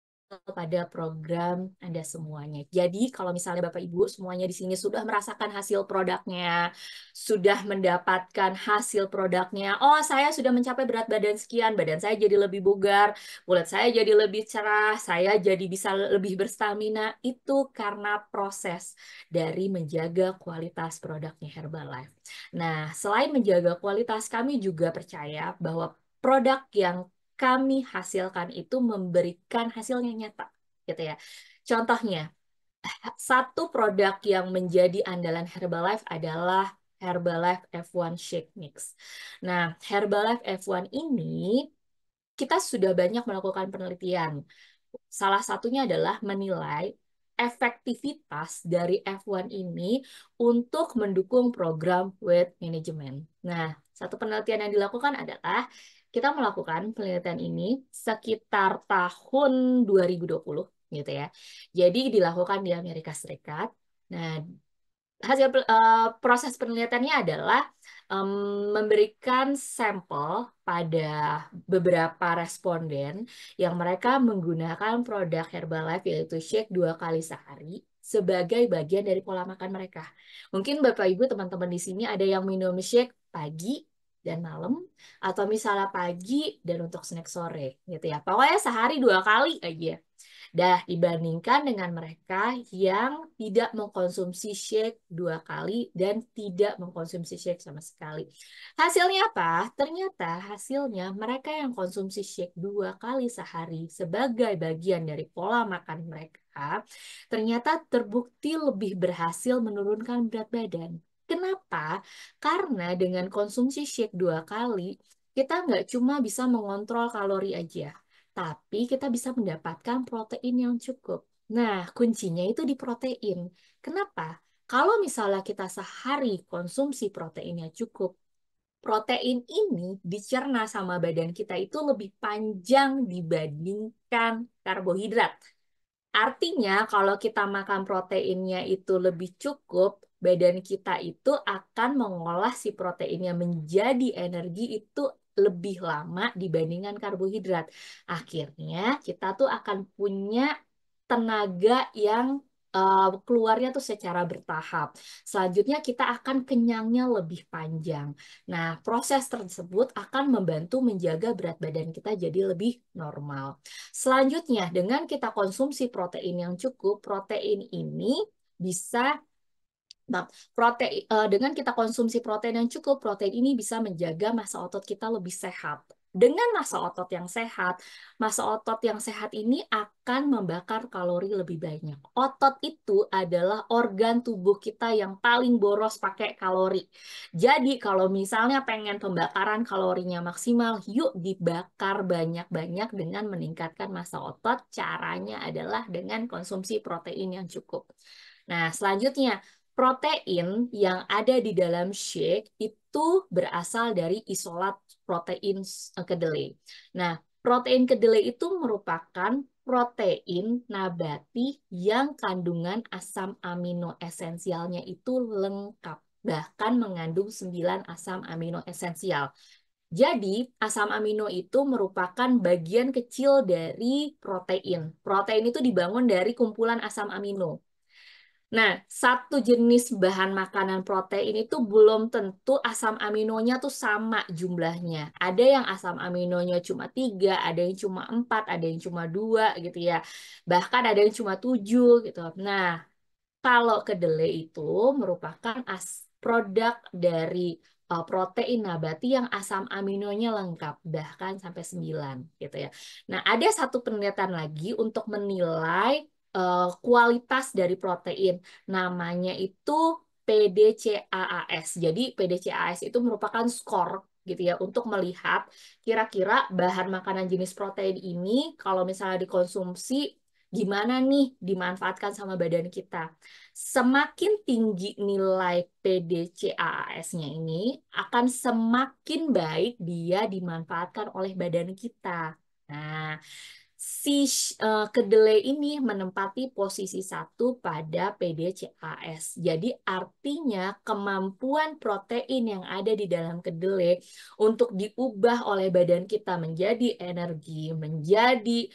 pada program Anda semuanya. Jadi kalau misalnya Bapak Ibu semuanya di sini sudah merasakan hasil produknya, sudah mendapatkan hasil produknya, oh saya sudah mencapai berat badan sekian, badan saya jadi lebih bugar, kulit saya jadi lebih cerah, saya jadi bisa lebih berstamina, itu karena proses dari menjaga kualitas produknya Herbalife. Nah, selain menjaga kualitas, kami juga percaya bahwa produk yang kami hasilkan itu memberikan hasilnya nyata, gitu ya. Contohnya, satu produk yang menjadi andalan Herbalife adalah Herbalife F1 Shake Mix. Nah, Herbalife F1 ini kita sudah banyak melakukan penelitian. Salah satunya adalah menilai efektivitas dari F1 ini untuk mendukung program weight management. Nah, satu penelitian yang dilakukan adalah kita melakukan penelitian ini sekitar tahun 2020 gitu ya. Jadi dilakukan di Amerika Serikat. Nah, proses penelitiannya adalah memberikan sampel pada beberapa responden yang mereka menggunakan produk Herbalife yaitu shake 2 kali sehari sebagai bagian dari pola makan mereka. Mungkin Bapak Ibu teman-teman di sini ada yang minum shake pagi dan malam atau misalnya pagi dan untuk snack sore gitu ya. Pokoknya sehari 2 kali aja. Dah dibandingkan dengan mereka yang tidak mengkonsumsi shake 2 kali dan tidak mengkonsumsi shake sama sekali. Hasilnya apa? Ternyata hasilnya mereka yang konsumsi shake 2 kali sehari sebagai bagian dari pola makan mereka, ternyata terbukti lebih berhasil menurunkan berat badan. Kenapa? Karena dengan konsumsi shake 2 kali, kita nggak cuma bisa mengontrol kalori aja, tapi kita bisa mendapatkan protein yang cukup. Nah, kuncinya itu di protein. Kenapa? Kalau misalnya kita sehari konsumsi proteinnya cukup, protein ini dicerna sama badan kita itu lebih panjang dibandingkan karbohidrat. Artinya, kalau kita makan proteinnya itu lebih cukup, badan kita itu akan mengolah si proteinnya menjadi energi itu lebih lama dibandingkan karbohidrat. Akhirnya, kita tuh akan punya tenaga yang keluarnya tuh secara bertahap. Selanjutnya, kita akan kenyangnya lebih panjang. Nah, proses tersebut akan membantu menjaga berat badan kita jadi lebih normal. Selanjutnya, dengan kita konsumsi protein yang cukup, protein ini bisa dengan kita konsumsi protein yang cukup, protein ini bisa menjaga massa otot kita lebih sehat. dengan masa otot yang sehat ini akan membakar kalori lebih banyak. Otot itu adalah organ tubuh kita yang paling boros pakai kalori. Jadi kalau misalnya pengen pembakaran kalorinya maksimal, yuk dibakar banyak-banyak dengan meningkatkan massa otot. Caranya adalah dengan konsumsi protein yang cukup. Nah, selanjutnya, protein yang ada di dalam shake itu berasal dari isolat protein kedelai. Nah, protein kedelai itu merupakan protein nabati yang kandungan asam amino esensialnya itu lengkap, bahkan mengandung 9 asam amino esensial. Jadi, asam amino itu merupakan bagian kecil dari protein. Protein itu dibangun dari kumpulan asam amino. Nah, satu jenis bahan makanan protein itu belum tentu asam aminonya tuh sama jumlahnya. Ada yang asam aminonya cuma 3, ada yang cuma 4, ada yang cuma 2 gitu ya. Bahkan ada yang cuma 7 gitu. Nah, kalau kedelai itu merupakan produk dari protein nabati yang asam aminonya lengkap, bahkan sampai 9 gitu ya. Nah, ada satu penelitian lagi untuk menilai kualitas dari protein. Namanya itu PDCAAS. Jadi PDCAAS itu merupakan skor gitu ya untuk melihat kira-kira bahan makanan jenis protein ini kalau misalnya dikonsumsi gimana nih dimanfaatkan sama badan kita. Semakin tinggi nilai PDCAAS-nya ini, akan semakin baik dia dimanfaatkan oleh badan kita. Nah, si kedelai ini menempati posisi 1 pada PDCAS. Jadi artinya kemampuan protein yang ada di dalam kedelai untuk diubah oleh badan kita menjadi energi, menjadi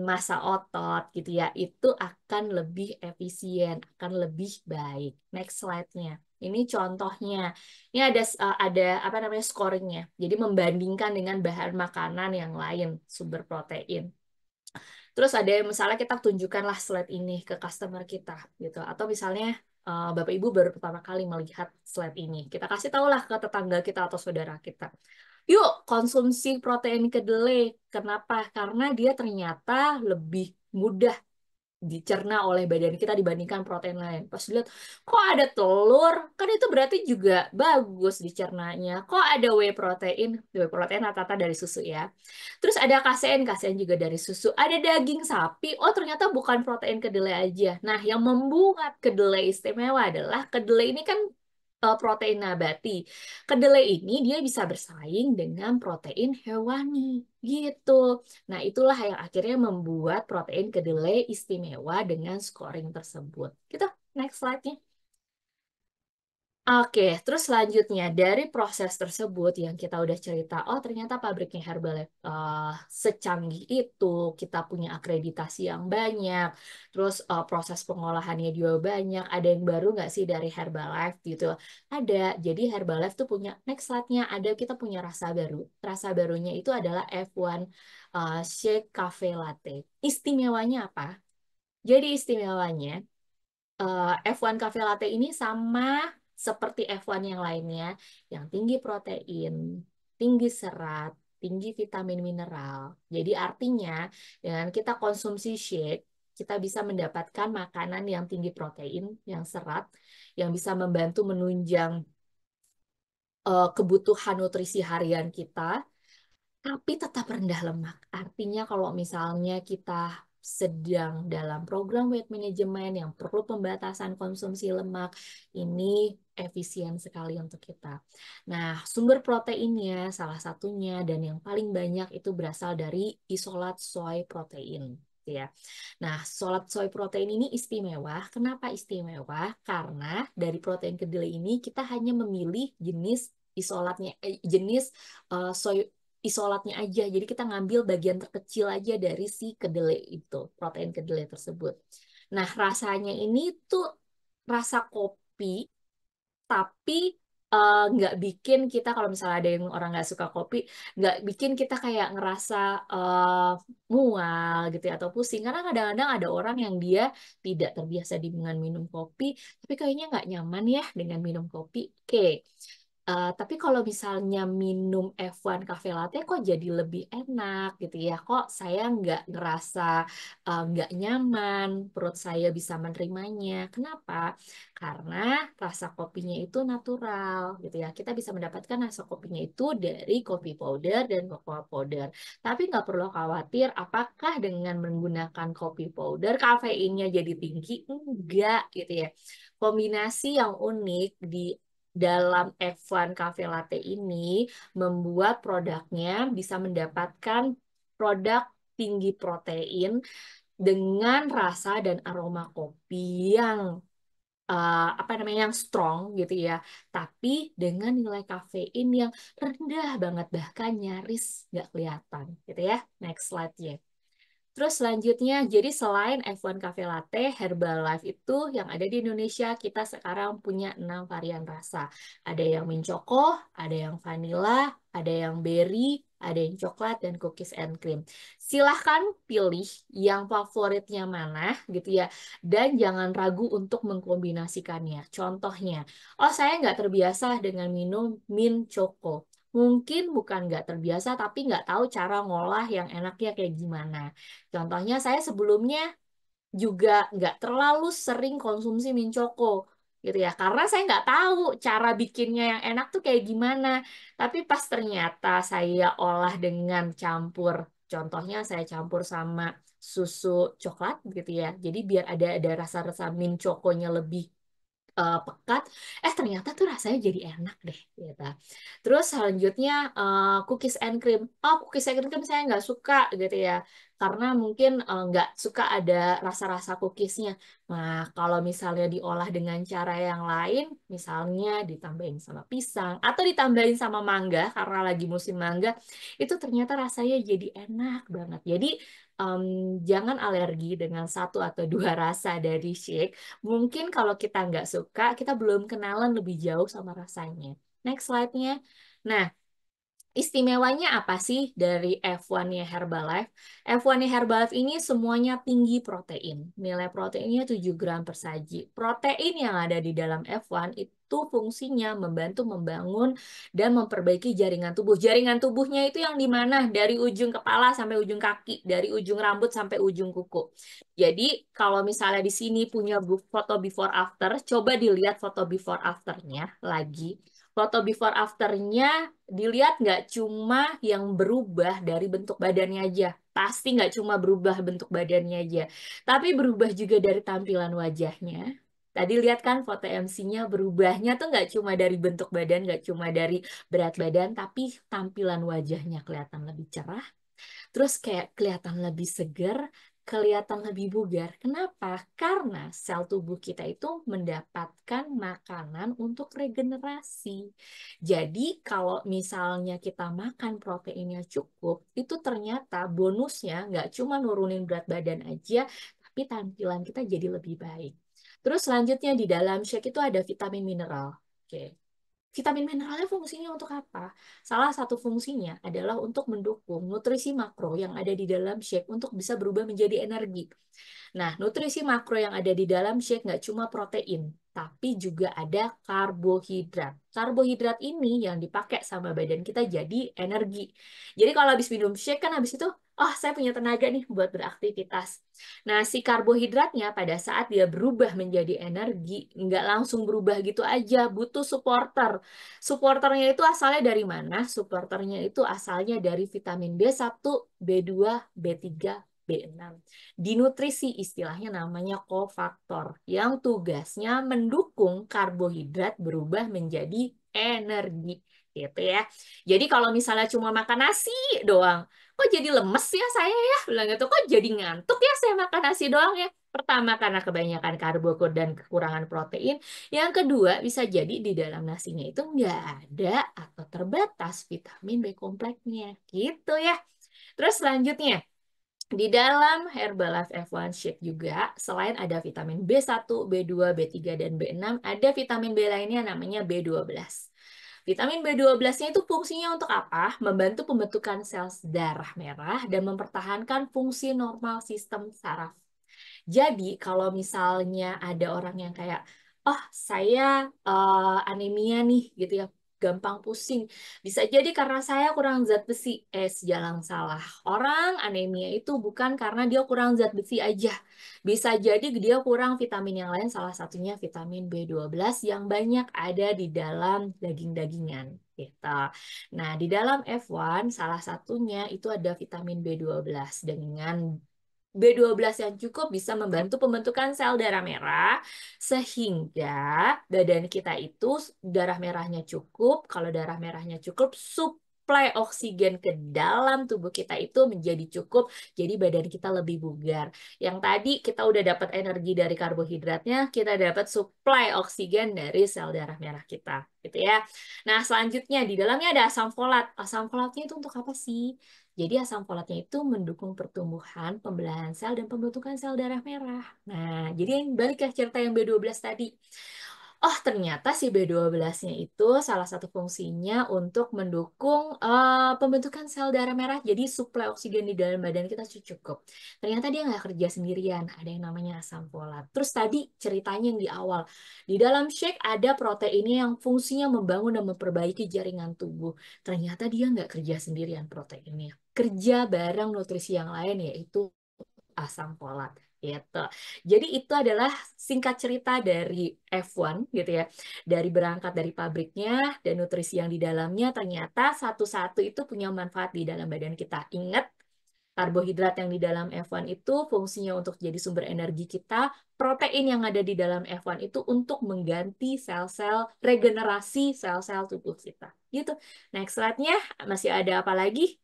massa otot gitu ya, itu akan lebih efisien, akan lebih baik. Next slide-nya. Ini contohnya. Ini ada apa namanya scoringnya. Jadi membandingkan dengan bahan makanan yang lain sumber protein. Terus ada misalnya kita tunjukkanlah slide ini ke customer kita gitu. Atau misalnya Bapak Ibu baru pertama kali melihat slide ini. Kita kasih tahulah ke tetangga kita atau saudara kita. Yuk konsumsi protein kedelai. Kenapa? Karena dia ternyata lebih mudah dicerna oleh badan kita dibandingkan protein lain. Pas lihat, kok ada telur? Kan itu berarti juga bagus dicernanya. Kok ada whey protein? Whey protein rata-rata dari susu ya. Terus ada kasein, kasein juga dari susu. Ada daging sapi, oh ternyata bukan protein kedelai aja. Nah, yang membuat kedelai istimewa adalah kedelai ini kan protein nabati. Kedelai ini dia bisa bersaing dengan protein hewani gitu. Nah, itulah yang akhirnya membuat protein kedelai istimewa dengan scoring tersebut. Gitu. Next slide-nya. Oke, terus selanjutnya dari proses tersebut yang kita udah cerita, oh ternyata pabriknya Herbalife secanggih itu, kita punya akreditasi yang banyak, terus proses pengolahannya juga banyak. Ada yang baru nggak sih dari Herbalife gitu? Ada. Jadi Herbalife tuh punya next slide-nya ada kita punya rasa baru. Rasa barunya itu adalah F1 Shake Cafe Latte. Istimewanya apa? Jadi istimewanya F1 Cafe Latte ini sama seperti F1 yang lainnya, yang tinggi protein, tinggi serat, tinggi vitamin mineral. Jadi artinya dengan kita konsumsi shake, kita bisa mendapatkan makanan yang tinggi protein, yang serat, yang bisa membantu menunjang kebutuhan nutrisi harian kita, tapi tetap rendah lemak. Artinya kalau misalnya kita sedang dalam program weight management yang perlu pembatasan konsumsi lemak, ini efisien sekali untuk kita. Nah, sumber proteinnya salah satunya dan yang paling banyak itu berasal dari isolat soy protein. Ya. Nah, isolat soy protein ini istimewa. Kenapa istimewa? Karena dari protein kedelai ini kita hanya memilih jenis isolatnya, jenis soy isolatnya aja. Jadi kita ngambil bagian terkecil aja dari si kedelai itu, protein kedelai tersebut. Nah, rasanya ini tuh rasa kopi, tapi nggak bikin kita, kalau misalnya ada yang orang nggak suka kopi, nggak bikin kita kayak ngerasa mual gitu ya, atau pusing. Karena kadang-kadang ada orang yang dia tidak terbiasa dengan minum kopi, tapi kayaknya nggak nyaman ya dengan minum kopi. Oke. Tapi kalau misalnya minum F1 Cafe Latte kok jadi lebih enak gitu ya. Kok saya nggak ngerasa nggak nyaman, perut saya bisa menerimanya. Kenapa? Karena rasa kopinya itu natural gitu ya. Kita bisa mendapatkan rasa kopinya itu dari kopi powder dan cocoa powder. Tapi nggak perlu khawatir apakah dengan menggunakan kopi powder kafeinnya jadi tinggi? Enggak gitu ya. Kombinasi yang unik di dalam F1 Cafe Latte ini membuat produknya bisa mendapatkan produk tinggi protein dengan rasa dan aroma kopi yang apa namanya yang strong gitu ya, tapi dengan nilai kafein yang rendah banget bahkan nyaris nggak kelihatan gitu ya. Next slide ya. Terus selanjutnya, jadi selain F1 Cafe Latte, Herbalife itu yang ada di Indonesia, kita sekarang punya 6 varian rasa. Ada yang mint choco, ada yang vanilla, ada yang berry, ada yang coklat, dan cookies and cream. Silahkan pilih yang favoritnya mana gitu ya. Dan jangan ragu untuk mengkombinasikannya. Contohnya, oh saya nggak terbiasa dengan minum mint choco. Mungkin bukan nggak terbiasa, tapi nggak tahu cara ngolah yang enaknya kayak gimana. Contohnya saya sebelumnya juga nggak terlalu sering konsumsi min choco gitu ya, karena saya nggak tahu cara bikinnya yang enak tuh kayak gimana. Tapi pas ternyata saya olah dengan campur, contohnya saya campur sama susu coklat gitu ya, jadi biar ada rasa-rasa min choconya lebih pekat, ternyata tuh rasanya jadi enak deh gitu. Terus selanjutnya cookies and cream. Oh, cookies and cream saya nggak suka gitu ya, karena mungkin nggak suka ada rasa-rasa cookiesnya. Nah, kalau misalnya diolah dengan cara yang lain, misalnya ditambahin sama pisang atau ditambahin sama mangga karena lagi musim mangga, itu ternyata rasanya jadi enak banget. Jadi em, jangan alergi dengan satu atau dua rasa dari shake. Mungkin kalau kita nggak suka, kita belum kenalan lebih jauh sama rasanya. Next slide-nya. Nah, istimewanya apa sih dari F1-nya Herbalife? F1-nya Herbalife ini semuanya tinggi protein. Nilai proteinnya 7 gram per saji. Protein yang ada di dalam F1 itu fungsinya membantu membangun dan memperbaiki jaringan tubuh. Jaringan tubuhnya itu yang di mana? Dari ujung kepala sampai ujung kaki, dari ujung rambut sampai ujung kuku. Jadi kalau misalnya di sini punya foto before after, coba dilihat foto before afternya lagi. Foto before afternya dilihat nggak cuma yang berubah dari bentuk badannya aja. Pasti nggak cuma berubah bentuk badannya aja. Tapi berubah juga dari tampilan wajahnya. Tadi lihat kan foto MC-nya berubahnya tuh nggak cuma dari bentuk badan, nggak cuma dari berat badan, tapi tampilan wajahnya kelihatan lebih cerah. Terus kayak kelihatan lebih segar, kelihatan lebih bugar. Kenapa? Karena sel tubuh kita itu mendapatkan makanan untuk regenerasi. Jadi kalau misalnya kita makan proteinnya cukup, itu ternyata bonusnya nggak cuma nurunin berat badan aja, tapi tampilan kita jadi lebih baik. Terus selanjutnya di dalam shake itu ada vitamin mineral. Oke. Vitamin mineralnya fungsinya untuk apa? Salah satu fungsinya adalah untuk mendukung nutrisi makro yang ada di dalam shake untuk bisa berubah menjadi energi. Nah, nutrisi makro yang ada di dalam shake nggak cuma protein, tapi juga ada karbohidrat. Karbohidrat ini yang dipakai sama badan kita jadi energi. Jadi kalau habis minum shake kan habis itu, oh saya punya tenaga nih buat beraktivitas. Nah, si karbohidratnya pada saat dia berubah menjadi energi, nggak langsung berubah gitu aja, butuh supporter. Supporternya itu asalnya dari mana? Supporternya itu asalnya dari vitamin B1, B2, B3, B6. Di nutrisi istilahnya namanya kofaktor yang tugasnya mendukung karbohidrat berubah menjadi energi gitu ya. Jadi kalau misalnya cuma makan nasi doang, kok jadi lemes ya saya ya? Bilang gitu, kok jadi ngantuk ya saya makan nasi doang ya? Pertama karena kebanyakan karbohidrat dan kekurangan protein. Yang kedua bisa jadi di dalam nasinya itu nggak ada atau terbatas vitamin B kompleksnya gitu ya. Terus selanjutnya, di dalam Herbalife F1 Shake juga, selain ada vitamin B1, B2, B3, dan B6, ada vitamin B lainnya namanya B12. Vitamin B12-nya itu fungsinya untuk apa? Membantu pembentukan sel darah merah dan mempertahankan fungsi normal sistem saraf. Jadi kalau misalnya ada orang yang kayak, oh saya anemia nih gitu ya, gampang pusing. Bisa jadi karena saya kurang zat besi. Jangan salah. Orang anemia itu bukan karena dia kurang zat besi aja. Bisa jadi dia kurang vitamin yang lain, salah satunya vitamin B12 yang banyak ada di dalam daging-dagingan. Gitu. Nah, di dalam F1 salah satunya itu ada vitamin B12 dengan B12 yang cukup bisa membantu pembentukan sel darah merah sehingga badan kita itu darah merahnya cukup. Kalau darah merahnya cukup, suplai oksigen ke dalam tubuh kita itu menjadi cukup. Jadi badan kita lebih bugar. Yang tadi kita udah dapat energi dari karbohidratnya, kita dapat suplai oksigen dari sel darah merah kita, gitu ya. Nah, selanjutnya di dalamnya ada asam folat. Asam folatnya itu untuk apa sih? Jadi asam folatnya itu mendukung pertumbuhan, pembelahan sel, dan pembentukan sel darah merah. Nah, jadi yang balik ke cerita yang B12 tadi. Oh, ternyata si B12-nya itu salah satu fungsinya untuk mendukung pembentukan sel darah merah. Jadi suplai oksigen di dalam badan kita cukup. Ternyata dia nggak kerja sendirian. Ada yang namanya asam folat. Terus tadi ceritanya yang di awal. Di dalam shake ada proteinnya yang fungsinya membangun dan memperbaiki jaringan tubuh. Ternyata dia nggak kerja sendirian proteinnya. Kerja bareng nutrisi yang lain yaitu asam folat gitu. Jadi itu adalah singkat cerita dari F1 gitu ya. Dari berangkat dari pabriknya dan nutrisi yang di dalamnya ternyata satu-satu itu punya manfaat di dalam badan kita. Ingat, karbohidrat yang di dalam F1 itu fungsinya untuk jadi sumber energi kita. Protein yang ada di dalam F1 itu untuk mengganti sel-sel, regenerasi sel-sel tubuh kita. Gitu. Next slide-nya masih ada apa lagi?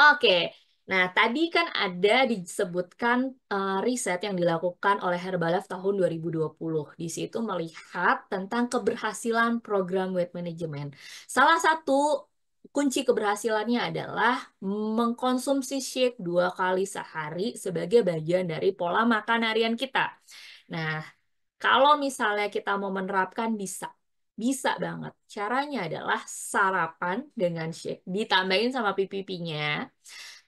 Oke, nah tadi kan ada disebutkan riset yang dilakukan oleh Herbalife tahun 2020. Di situ melihat tentang keberhasilan program weight management. Salah satu kunci keberhasilannya adalah mengkonsumsi shake 2 kali sehari sebagai bagian dari pola makan harian kita. Nah, kalau misalnya kita mau menerapkan bisa. Bisa banget. Caranya adalah sarapan dengan shake, ditambahin sama PPP-nya.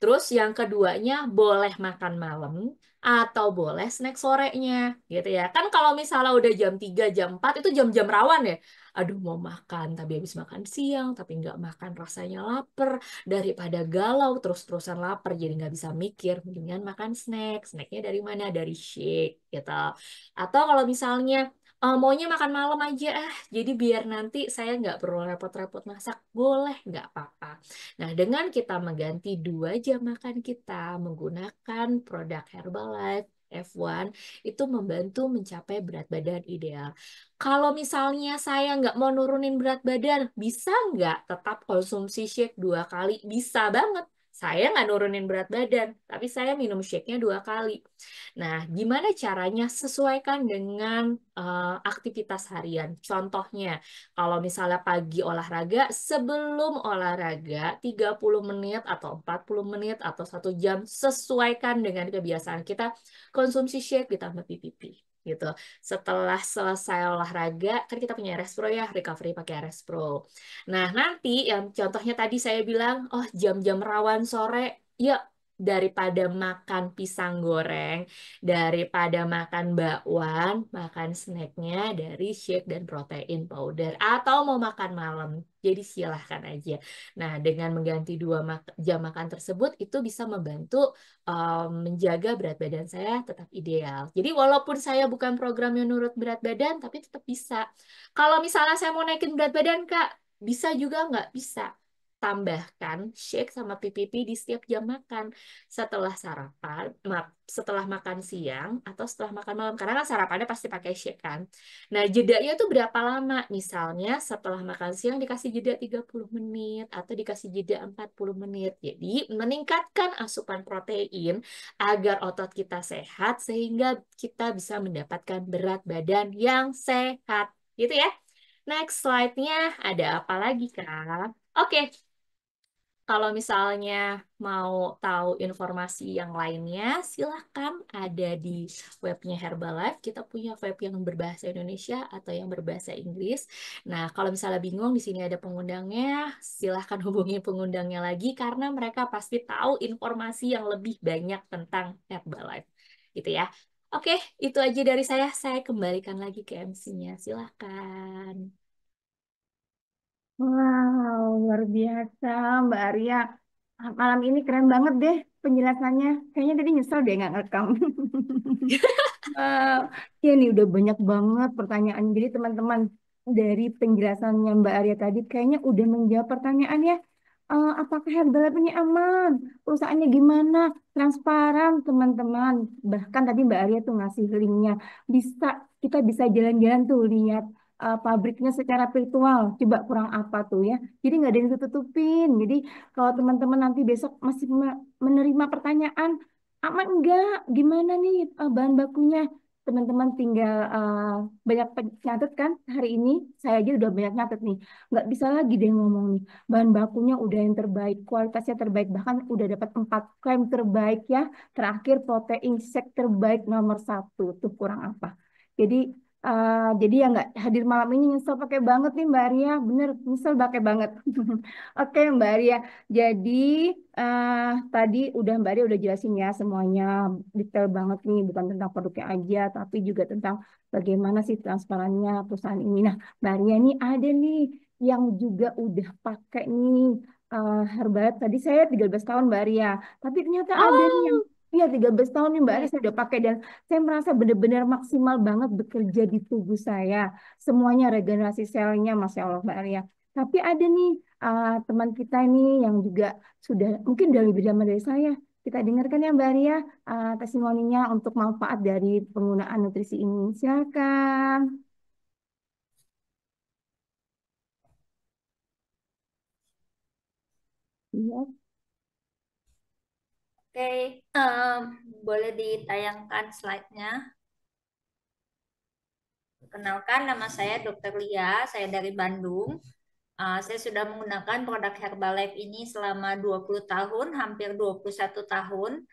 Terus yang keduanya boleh makan malam atau boleh snack sorenya gitu ya. Kan kalau misalnya udah jam 3 jam 4 itu jam-jam rawan ya. Aduh mau makan, tapi habis makan siang, tapi nggak makan rasanya lapar. Daripada galau terus-terusan lapar jadi nggak bisa mikir. Mendingan makan snack. Snacknya dari mana? Dari shake gitu. Atau kalau misalnya maunya makan malam aja jadi biar nanti saya nggak perlu repot-repot masak, boleh nggak apa-apa. Nah, dengan kita mengganti 2 jam makan kita menggunakan produk Herbalife F1 itu membantu mencapai berat badan ideal. Kalau misalnya saya nggak mau nurunin berat badan, bisa nggak tetap konsumsi shake 2 kali? Bisa banget. Saya nggak nurunin berat badan, tapi saya minum shake-nya 2 kali. Nah, gimana caranya? Sesuaikan dengan aktivitas harian. Contohnya, kalau misalnya pagi olahraga, sebelum olahraga 30 menit atau 40 menit atau 1 jam, sesuaikan dengan kebiasaan kita, konsumsi shake ditambah PPP. Gitu. Setelah selesai olahraga, kan kita punya Respro ya, recovery pakai Respro. Nah, nanti yang contohnya tadi saya bilang, oh jam-jam rawan sore, ya daripada makan pisang goreng, daripada makan bakwan, makan snacknya dari shake dan protein powder. Atau mau makan malam, jadi silahkan aja. Nah, dengan mengganti 2 jam makan tersebut, itu bisa membantu menjaga berat badan saya tetap ideal. Jadi walaupun saya bukan program yang nurut berat badan, tapi tetap bisa. Kalau misalnya saya mau naikin berat badan, Kak, bisa juga nggak? Bisa. Tambahkan shake sama PPP di setiap jam makan setelah sarapan, setelah makan siang atau setelah makan malam. Karena kan sarapannya pasti pakai shake kan. Nah, jedanya itu berapa lama? Misalnya setelah makan siang dikasih jeda 30 menit atau dikasih jeda 40 menit. Jadi, meningkatkan asupan protein agar otot kita sehat sehingga kita bisa mendapatkan berat badan yang sehat. Gitu ya. Next slide-nya ada apa lagi, Kak? Oke, kalau misalnya mau tahu informasi yang lainnya, silahkan ada di webnya Herbalife. Kita punya web yang berbahasa Indonesia atau yang berbahasa Inggris. Nah, kalau misalnya bingung, di sini ada pengundangnya. Silahkan hubungi pengundangnya lagi karena mereka pasti tahu informasi yang lebih banyak tentang Herbalife. Gitu ya. Oke, itu aja dari saya. Saya kembalikan lagi ke MC-nya. Silahkan. Wow, luar biasa Mbak Arya. Malam ini keren banget deh penjelasannya. Kayaknya tadi nyesel deh nggak ngerekam. Wow, ya nih udah banyak banget pertanyaan. Jadi teman-teman dari penjelasannya Mbak Arya tadi kayaknya udah menjawab pertanyaan ya. Apakah Herbalife ini aman? Perusahaannya gimana? Transparan teman-teman. Bahkan tadi Mbak Arya tuh ngasih linknya. Bisa kita bisa jalan-jalan tuh lihat pabriknya secara virtual. Coba kurang apa tuh ya? Jadi nggak ada yang tutupin. Jadi kalau teman-teman nanti besok masih menerima pertanyaan aman enggak? Gimana nih bahan bakunya? Teman-teman tinggal banyak nyatet kan hari ini. Saya aja udah banyak nyatet nih. Nggak bisa lagi deh ngomong nih. Bahan bakunya udah yang terbaik, kualitasnya terbaik. Bahkan udah dapat 4 klaim terbaik ya. Terakhir protein shake terbaik nomor satu. Tuh kurang apa? Jadi jadi ya nggak hadir malam ini nyesel pakai banget nih Mbak Arya. Bener, nyesel pakai banget. Oke Mbak Arya. Jadi tadi udah Mbak Ria udah jelasin ya semuanya detail banget nih bukan tentang produknya aja tapi juga tentang bagaimana sih transparannya perusahaan ini. Nah Mbak Ria ini ada nih yang juga udah pakai nih Herbalife tadi saya 13 tahun Mbak Ria tapi ternyata ada nih yang Oh, iya 13 tahun nih Mbak Ria oke. saya udah pakai dan saya merasa benar-benar maksimal banget bekerja di tubuh saya. Semuanya regenerasi selnya Masya Allah Mbak Ria. Tapi ada nih teman kita ini yang juga sudah mungkin udah lebih zaman dari saya. Kita dengarkan ya Mbak Ria testimoninya untuk manfaat dari penggunaan nutrisi ini. Silakan. Iya. Oke, boleh ditayangkan slide-nya. Kenalkan, nama saya Dr. Lia, saya dari Bandung. Saya sudah menggunakan produk Herbalife ini selama 20 tahun, hampir 21 tahun.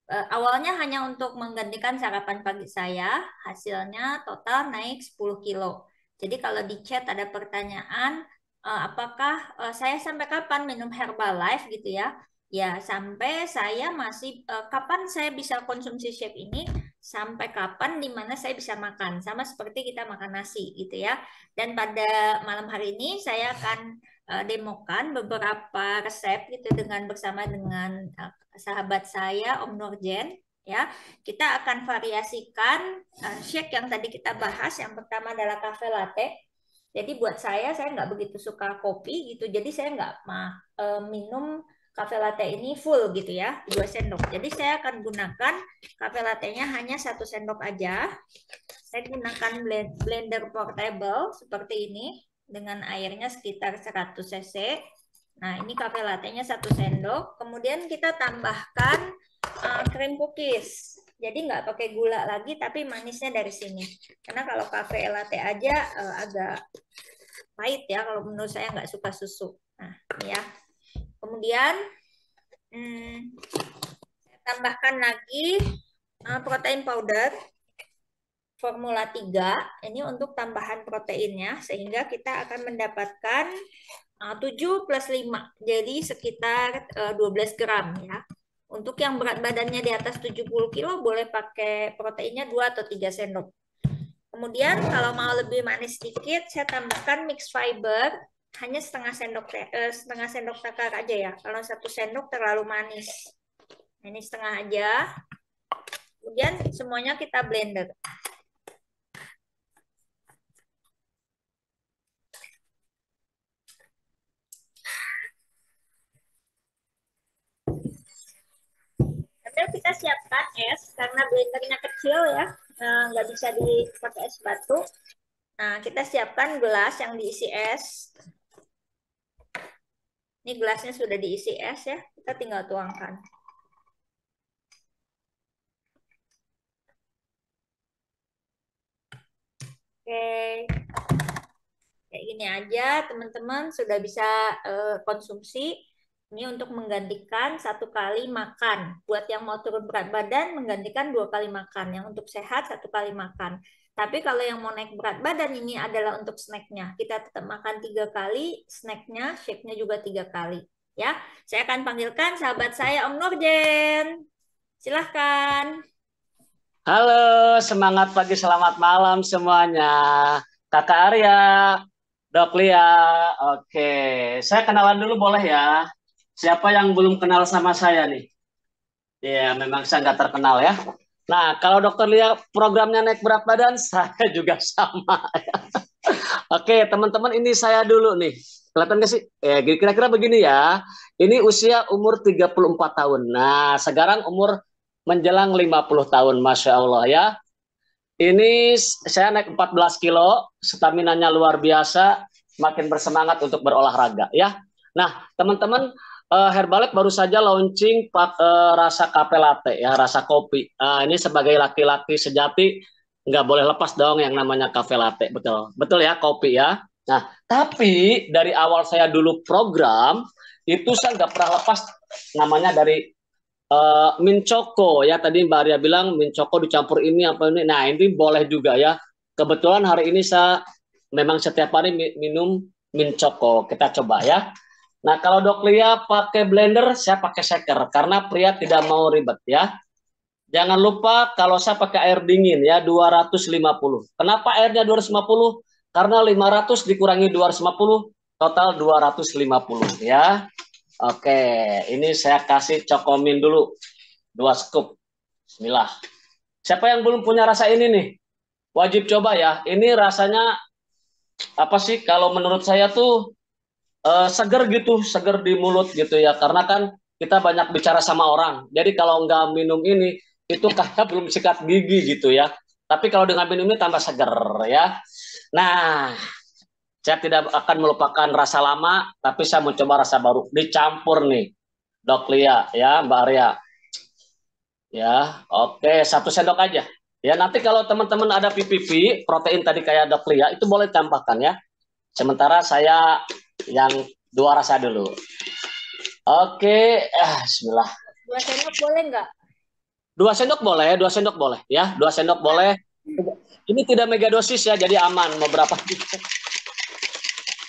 Awalnya hanya untuk menggantikan sarapan pagi saya, hasilnya total naik 10 kilo. Jadi kalau di chat ada pertanyaan, apakah saya sampai kapan minum Herbalife gitu ya? Ya, sampai saya masih, kapan saya bisa konsumsi shake ini, sampai kapan dimana saya bisa makan. Sama seperti kita makan nasi gitu ya. Dan pada malam hari ini saya akan demokan beberapa resep gitu bersama dengan sahabat saya Om Nurjen ya. Kita akan variasikan shake yang tadi kita bahas. Yang pertama adalah cafe latte. Jadi buat saya nggak begitu suka kopi gitu. Jadi saya nggak minum cafe latte ini full gitu ya, 2 sendok. Jadi saya akan gunakan cafe latte-nya hanya 1 sendok aja. Saya gunakan blender portable seperti ini dengan airnya sekitar 100 cc. Nah, ini cafe latte-nya 1 sendok. Kemudian kita tambahkan krim cookies. Jadi nggak pakai gula lagi, tapi manisnya dari sini. Karena kalau cafe latte aja agak pahit ya, kalau menurut saya nggak suka susu. Nah, ini ya. Kemudian saya tambahkan lagi protein powder Formula 3 ini untuk tambahan proteinnya sehingga kita akan mendapatkan 7 plus 5 jadi sekitar 12 gram ya. Untuk yang berat badannya di atas 70 kilo boleh pakai proteinnya 2 atau 3 sendok. Kemudian kalau mau lebih manis sedikit saya tambahkan mixed fiber hanya setengah sendok takar aja ya. Kalau 1 sendok terlalu manis. Ini setengah aja. Kemudian semuanya kita blender. Kemudian kita siapkan es karena blendernya kecil ya, nggak bisa dipakai es batu. Nah, kita siapkan gelas yang diisi es. Ini gelasnya sudah diisi es ya, kita tinggal tuangkan. Oke, kayak gini aja teman-teman sudah bisa konsumsi. Ini untuk menggantikan 1 kali makan. Buat yang mau turun berat badan, menggantikan 2 kali makan. Yang untuk sehat 1 kali makan. Tapi kalau yang mau naik berat badan ini adalah untuk snacknya. Kita tetap makan 3 kali, snacknya, shake-nya juga 3 kali. Ya, saya akan panggilkan sahabat saya Om Nurjen. Silahkan. Halo, semangat pagi, selamat malam semuanya. Kakak Arya, Dok Lia, oke. Saya kenalan dulu boleh ya? Siapa yang belum kenal sama saya nih? Ya, memang saya nggak terkenal ya. Nah, kalau Dokter Lia programnya naik berat badan, saya juga sama. Oke, teman-teman ini saya dulu nih. Kelihatan nggak sih? Kira-kira begini ya. Ini usia umur 34 tahun. Nah, sekarang umur menjelang 50 tahun. Masya Allah ya. Ini saya naik 14 kilo, staminanya luar biasa, makin bersemangat untuk berolahraga ya. Nah, teman-teman, Herbalife baru saja launching rasa cafe latte ya, rasa kopi. Ini sebagai laki-laki sejati nggak boleh lepas dong yang namanya cafe latte, betul, betul ya kopi ya. Nah, tapi dari awal saya dulu program itu saya nggak pernah lepas namanya dari Min Choco ya, tadi Mbak Arya bilang Min Choco dicampur ini apa ini. Nah, ini boleh juga ya. Kebetulan hari ini saya memang setiap hari minum Min Choco. Kita coba ya. Nah, kalau Dok Lia pakai blender, saya pakai shaker karena pria tidak mau ribet ya. Jangan lupa kalau saya pakai air dingin ya 250. Kenapa airnya 250? Karena 500 dikurangi 250 total 250 ya. Oke, ini saya kasih cokomin dulu 2 scoop. Bismillah. Siapa yang belum punya rasa ini nih? Wajib coba ya. Ini rasanya apa sih? Kalau menurut saya tuh seger gitu, seger di mulut gitu ya. Karena kan kita banyak bicara sama orang. Jadi kalau nggak minum ini, itu kayak belum sikat gigi gitu ya. Tapi kalau dengan minum ini tambah seger ya. Nah, saya tidak akan melupakan rasa lama, tapi saya mau coba rasa baru. Dicampur nih, Dok Lia, ya Mbak Arya. Ya, oke, 1 sendok aja. Ya, nanti kalau teman-teman ada PPP, protein tadi kayak Dok Lia, itu boleh tambahkan ya. Sementara saya yang 2 rasa dulu. Oke, bismillah. 2 sendok boleh nggak? 2 sendok boleh, 2 sendok boleh ya, 2 sendok boleh. Ini tidak mega dosis ya, jadi aman mau berapa gitu.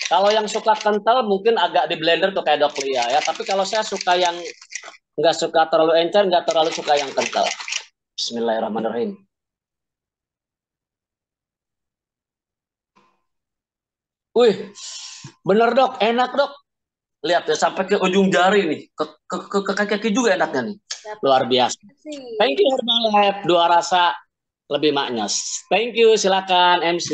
Kalau yang suka kental mungkin agak di blender tuh kayak Dok Lia ya. Tapi kalau saya suka yang nggak suka terlalu encer, nggak terlalu suka yang kental. Bismillahirrahmanirrahim. Wih, bener Dok, enak Dok. Lihat ya sampai ke ujung jari nih, ke kaki juga enaknya nih. Luar biasa. Thank you Herbalife, 2 rasa lebih maknyos. Thank you, silakan MC.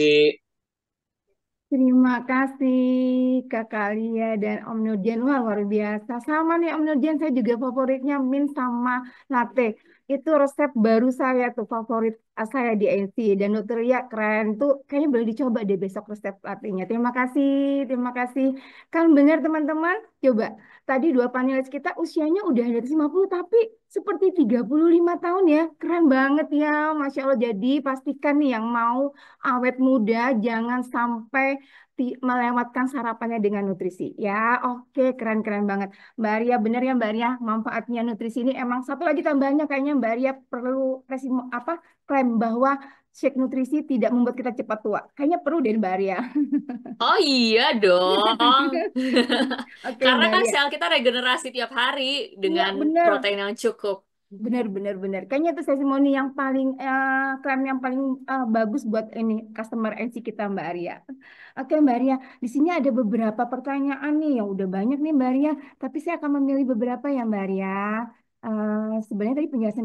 Terima kasih Kakak Lia dan Om Nurjan. Wah, luar biasa. Sama nih Om Nurjan, saya juga favoritnya min sama latte. Itu resep baru saya tuh, favorit saya di NC. Dan Dokter Lia keren tuh. Kayaknya boleh dicoba deh besok resep latte-nya. Terima kasih, terima kasih. Kan benar teman-teman? Coba, tadi 2 panelis kita usianya udah di atas 50, tapi seperti 35 tahun ya. Keren banget ya, Masya Allah. Jadi pastikan nih yang mau awet muda, jangan sampai melewatkan sarapannya dengan nutrisi. Ya, oke, keren-keren banget. Mbak Arya, benar ya Mbak Arya, manfaatnya nutrisi ini emang satu lagi tambahnya kayaknya Mbak Arya perlu kasih apa klaim bahwa shake nutrisi tidak membuat kita cepat tua. Kayaknya perlu deh Mbak Arya. Oh iya dong. Oke Karena Mbak kan Arya. sel kita regenerasi tiap hari Iya dengan benar. protein yang cukup. Benar, benar, benar. Kayaknya itu testimoni yang paling klaim yang paling bagus buat ini customer NC kita Mbak Arya. Oke Mbak Arya, di sini ada beberapa pertanyaan nih yang udah banyak nih Mbak Arya, tapi saya akan memilih beberapa ya Mbak Arya. Sebenarnya tadi penjelasan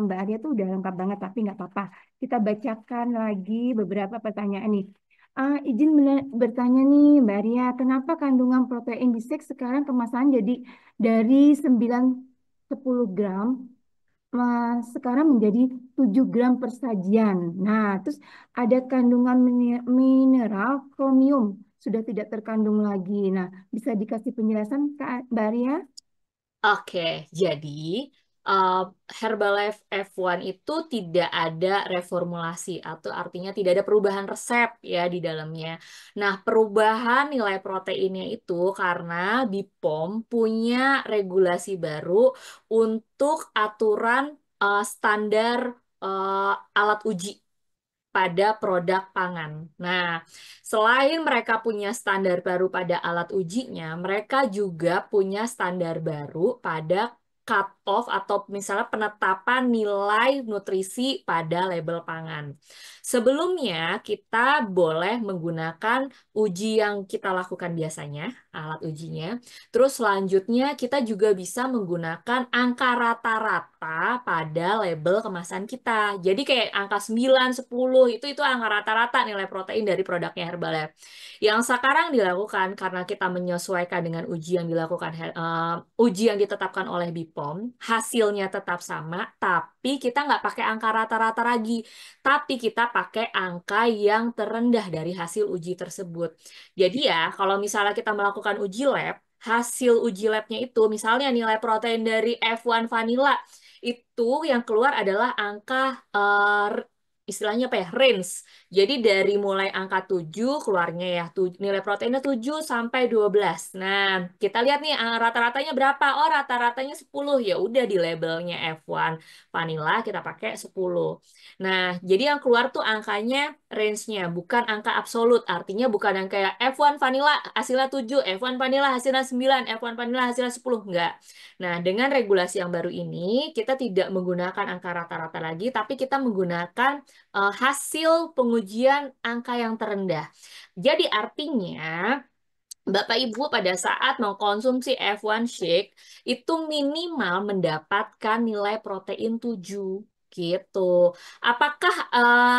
Mbak Arya tuh udah lengkap banget, tapi nggak apa-apa. Kita bacakan lagi beberapa pertanyaan nih. Izin bertanya nih Mbak Arya, kenapa kandungan protein di shake sekarang kemasan jadi dari 9-10 gram sekarang menjadi 7 gram per sajian. Nah, terus ada kandungan mineral kromium sudah tidak terkandung lagi. Nah, bisa dikasih penjelasan Kak Baria? Oke, jadi uh, Herbalife F1 itu tidak ada reformulasi atau artinya tidak ada perubahan resep ya di dalamnya. Nah, perubahan nilai proteinnya itu karena BPOM punya regulasi baru untuk aturan standar alat uji pada produk pangan. Nah, selain mereka punya standar baru pada alat ujinya, mereka juga punya standar baru pada cut off atau misalnya penetapan nilai nutrisi pada label pangan. Sebelumnya kita boleh menggunakan uji yang kita lakukan biasanya, alat ujinya. Terus selanjutnya kita juga bisa menggunakan angka rata-rata pada label kemasan kita. Jadi kayak angka 9, 10 itu angka rata-rata nilai protein dari produknya Herbalife. Yang sekarang dilakukan karena kita menyesuaikan dengan uji yang dilakukan uji yang ditetapkan oleh BPOM, hasilnya tetap sama, tapi kita nggak pakai angka rata-rata lagi, tapi kita pakai angka yang terendah dari hasil uji tersebut. Jadi ya, kalau misalnya kita melakukan uji lab, hasil uji labnya itu, misalnya nilai protein dari F1 vanilla, itu yang keluar adalah angka istilahnya apa ya, range. Jadi dari mulai angka 7 keluarnya ya, nilai proteinnya 7 sampai 12. Nah, kita lihat nih rata-ratanya berapa? Oh, rata-ratanya 10. Ya udah di labelnya F1 vanilla kita pakai 10. Nah, jadi yang keluar tuh angkanya range-nya, bukan angka absolut. Artinya bukan yang kayak F1 vanilla hasilnya 7, F1 vanilla hasilnya 9, F1 vanilla hasilnya 10. Enggak. Nah, dengan regulasi yang baru ini, kita tidak menggunakan angka rata-rata lagi, tapi kita menggunakan hasil pengujian angka yang terendah. Jadi artinya Bapak Ibu pada saat mengkonsumsi F1 Shake itu minimal mendapatkan nilai protein 7 gitu. Apakah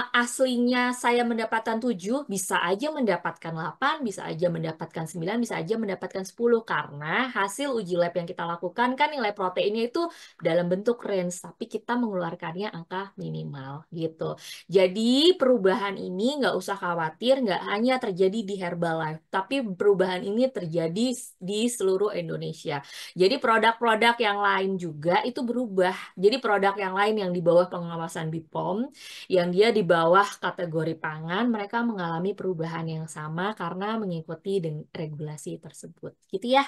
aslinya saya mendapatkan 7? Bisa aja mendapatkan 8, bisa aja mendapatkan 9, bisa aja mendapatkan 10 karena hasil uji lab yang kita lakukan kan nilai proteinnya itu dalam bentuk range, tapi kita mengeluarkannya angka minimal gitu. Jadi perubahan ini nggak usah khawatir, nggak hanya terjadi di Herbalife, tapi perubahan ini terjadi di seluruh Indonesia. Jadi produk-produk yang lain juga itu berubah. Jadi produk yang lain yang di bawah pengawasan BPOM, yang dia di bawah kategori pangan, mereka mengalami perubahan yang sama karena mengikuti regulasi tersebut. Gitu ya.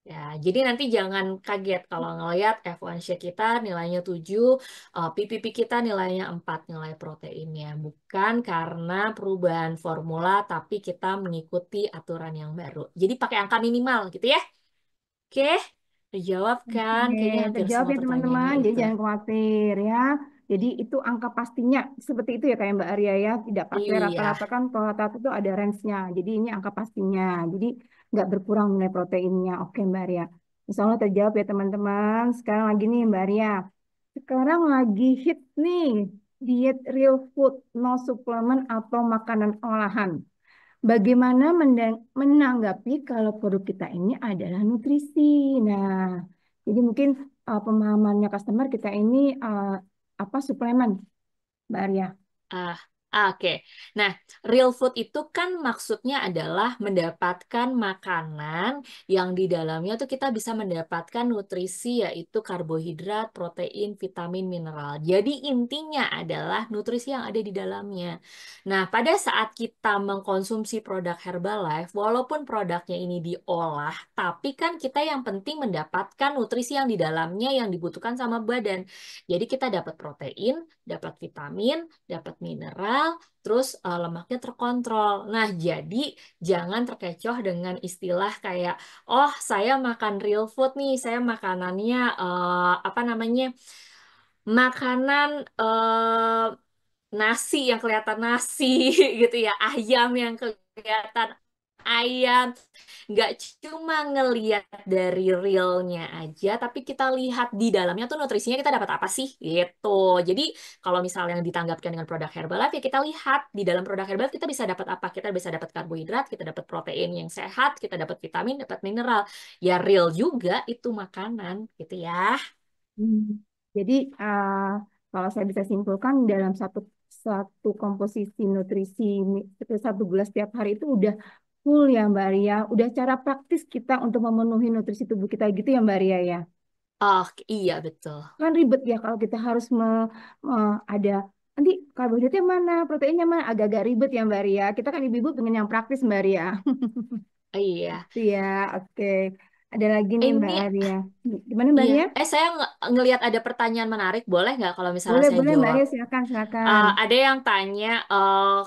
Ya, jadi nanti jangan kaget kalau ngelihat F1 shake kita nilainya 7, PPP kita nilainya 4 nilai proteinnya. Bukan karena perubahan formula, tapi kita mengikuti aturan yang baru. Jadi pakai angka minimal gitu ya. Oke, dijawab kan? Oke, Kayaknya hampir terjawab semua ya pertanyaannya teman-teman. Jadi itu. jangan khawatir ya. Jadi itu angka pastinya seperti itu ya kayak Mbak Arya ya. Tidak pakai Iya. rata-rata kan kalau rata-rata itu ada range-nya. Jadi ini angka pastinya. Jadi nggak berkurang nilai proteinnya. Oke Mbak Arya. Insya Allah terjawab ya teman-teman. Sekarang lagi nih Mbak Arya. Sekarang lagi hit nih diet real food, no suplemen atau makanan olahan. Bagaimana menanggapi kalau produk kita ini adalah nutrisi? Nah, jadi mungkin pemahamannya customer kita ini apa suplemen, Mbak Arya? Ah, oke. Nah, real food itu kan maksudnya adalah mendapatkan makanan yang di dalamnya tuh kita bisa mendapatkan nutrisi yaitu karbohidrat, protein, vitamin, mineral. Jadi intinya adalah nutrisi yang ada di dalamnya. Nah, pada saat kita mengkonsumsi produk Herbalife, walaupun produknya ini diolah, tapi kan kita yang penting mendapatkan nutrisi yang di dalamnya yang dibutuhkan sama badan. Jadi kita dapat protein, dapat vitamin, dapat mineral, terus lemaknya terkontrol. Nah, jadi jangan terkecoh dengan istilah kayak, oh saya makan real food nih, saya makanannya apa namanya, makanan nasi yang kelihatan nasi gitu ya, ayam yang kelihatan ayam. Nggak cuma ngelihat dari realnya aja, tapi kita lihat di dalamnya tuh nutrisinya kita dapat apa sih gitu. Jadi kalau misalnya yang ditanggapkan dengan produk Herbalife ya kita lihat di dalam produk Herbalife kita bisa dapat apa. Kita bisa dapat karbohidrat, kita dapat protein yang sehat, kita dapat vitamin, dapat mineral. Ya real juga itu makanan gitu ya. Hmm. Jadi kalau saya bisa simpulkan dalam satu satu komposisi nutrisi satu gelas setiap hari itu udah full ya Mbak Arya. Udah cara praktis kita untuk memenuhi nutrisi tubuh kita gitu ya Mbak Arya ya. Oh iya betul. Kan ribet ya kalau kita harus ada nanti karbohidratnya mana, proteinnya mana, agak-agak ribet ya Mbak Ria. Kita kan ibu-ibu pengen yang praktis Mbak Ria. Iya. Iya, oke. Ada lagi nih Mbak Ini Ria. Gimana Mbak iya. Ria? Saya ngelihat ada pertanyaan menarik. Boleh nggak kalau misalnya Boleh, saya boleh Mbak jawab? Ria, silakan, silakan. Ada yang tanya,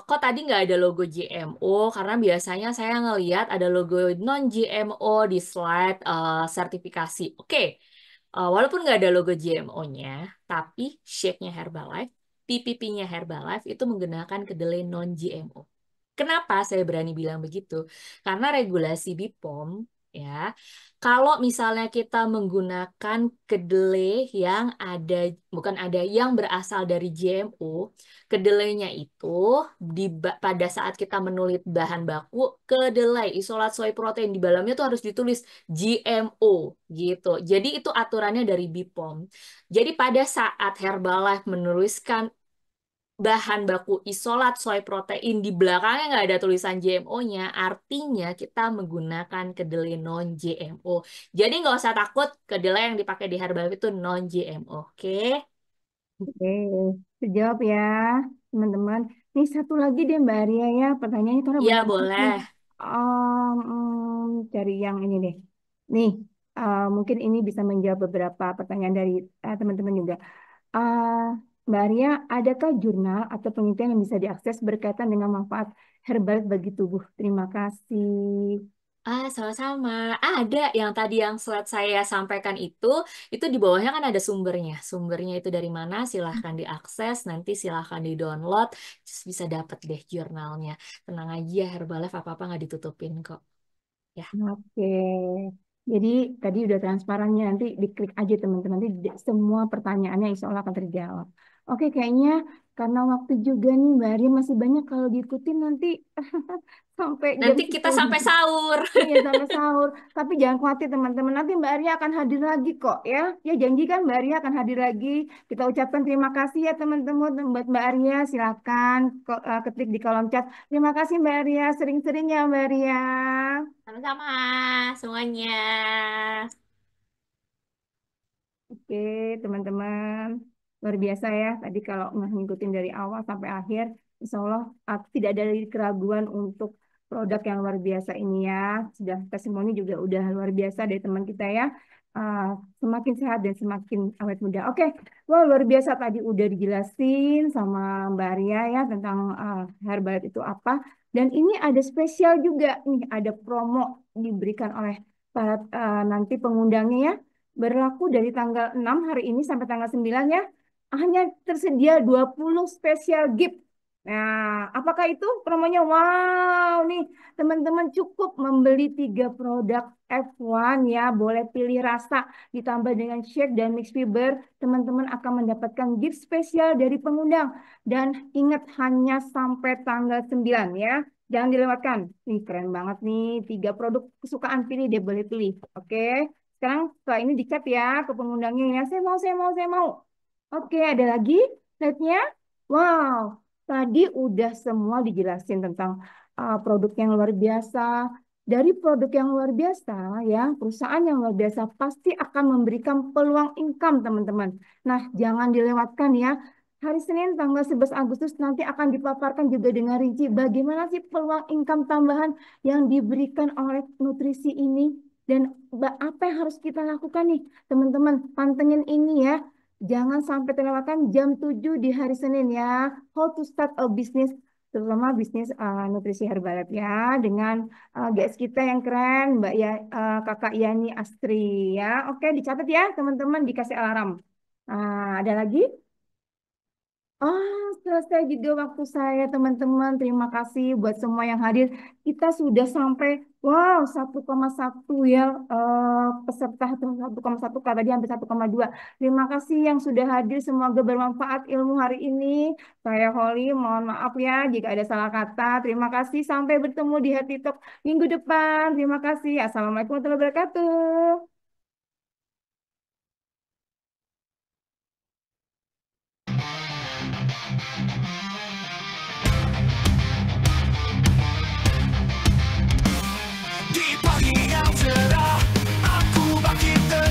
kok tadi nggak ada logo GMO? Karena biasanya saya ngelihat ada logo non GMO di slide sertifikasi. Oke, Walaupun nggak ada logo GMO-nya, tapi shake-nya Herbalife, PPP-nya Herbalife itu menggunakan kedelai non-GMO. Kenapa saya berani bilang begitu? Karena regulasi BPOM, ya, kalau misalnya kita menggunakan kedelai yang yang berasal dari GMO, kedelainya itu pada saat kita menulis bahan baku kedelai isolat soy protein di dalamnya tuh harus ditulis GMO gitu. Jadi itu aturannya dari BPOM. Jadi pada saat Herbalife menuliskan bahan baku isolat soy protein di belakangnya nggak ada tulisan GMO-nya, artinya kita menggunakan kedelai non-GMO. Jadi nggak usah takut kedelai yang dipakai di Herbalife itu non-GMO, oke? Oke, terjawab ya teman-teman. Nih satu lagi deh Mbak Arya ya, pertanyaannya karena Iya, banyak banget nih. boleh. Cari yang ini deh. Nih, mungkin ini bisa menjawab beberapa pertanyaan dari teman-teman juga. Uh, Mbak Arya, adakah jurnal atau penelitian yang bisa diakses berkaitan dengan manfaat herbal bagi tubuh? Terima kasih. Sama-sama. Ada yang tadi yang slide saya sampaikan itu di bawahnya kan ada sumbernya. Sumbernya itu dari mana? Silahkan diakses, nanti silahkan di-download, terus bisa dapat deh jurnalnya. Tenang aja, Herbalife apa-apa nggak ditutupin kok. Ya. Oke, jadi tadi udah transparannya, nanti diklik aja teman-teman, nanti semua pertanyaannya insya Allah akan terjawab. Oke, kayaknya karena waktu juga nih Mbak Arya masih banyak kalau diikutin nanti sampai jam Nanti kita 10. sampai sahur. Iya, sampai sahur. Tapi jangan khawatir teman-teman, nanti Mbak Arya akan hadir lagi kok ya. Ya janji kan Mbak Arya akan hadir lagi. Kita ucapkan terima kasih ya teman-teman buat Mbak Arya. Silakan ketik di kolom chat. Terima kasih Mbak Arya, sering-sering ya Mbak Arya. Sama-sama semuanya. Oke, teman-teman, luar biasa ya. Tadi kalau ngikutin dari awal sampai akhir, insya Allah tidak ada lagi keraguan untuk produk yang luar biasa ini ya. Sudah testimoni juga udah luar biasa dari teman kita ya. Semakin sehat dan semakin awet muda. Oke, wah luar biasa tadi udah dijelasin sama Mbak Arya ya tentang Herbalife itu apa. Dan ini ada spesial juga nih, ada promo diberikan oleh para nanti pengundangnya ya. Berlaku dari tanggal 6 hari ini sampai tanggal 9 ya. Hanya tersedia 20 special gift. Nah, apakah itu promonya? Wow, nih teman-teman cukup membeli 3 produk F1 ya. Boleh pilih rasa ditambah dengan shake dan mix fiber. Teman-teman akan mendapatkan gift spesial dari pengundang. Dan ingat hanya sampai tanggal 9 ya. Jangan dilewatkan. Nih keren banget nih. 3 produk kesukaan pilih deh boleh pilih. Oke. Sekarang setelah ini dicat ya ke pengundangnya ya. Saya mau. Oke, ada lagi slide-nya. Wow, tadi udah semua dijelasin tentang produk yang luar biasa. Dari produk yang luar biasa ya, perusahaan yang luar biasa pasti akan memberikan peluang income teman-teman. Nah, jangan dilewatkan ya. Hari Senin tanggal 11 Agustus nanti akan dipaparkan juga dengan rinci bagaimana sih peluang income tambahan yang diberikan oleh nutrisi ini. Dan apa yang harus kita lakukan nih, teman-teman? Pantengin ini ya. Jangan sampai terlewatkan jam 7 di hari Senin ya. How to start a business, terutama bisnis nutrisi Herbalife ya. Dengan guys kita yang keren, Kakak Yani Astri ya. Oke, dicatat ya teman-teman, dikasih alarm. Ada lagi? Selesai juga waktu saya teman-teman. Terima kasih buat semua yang hadir. Kita sudah sampai 1,1 ya peserta 1,1 tadi hampir 1,2. Terima kasih yang sudah hadir. Semoga bermanfaat ilmu hari ini. Saya Holly, mohon maaf ya jika ada salah kata. Terima kasih. Sampai bertemu di Healthy Talk minggu depan. Terima kasih. Assalamualaikum warahmatullahi wabarakatuh.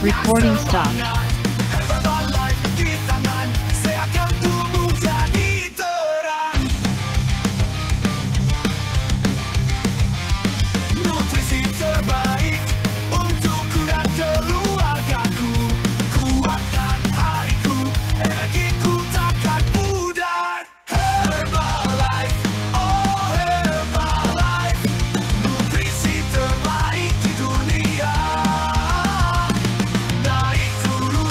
Recording stopped. Nutrisi terbaik di dunia. Naik turun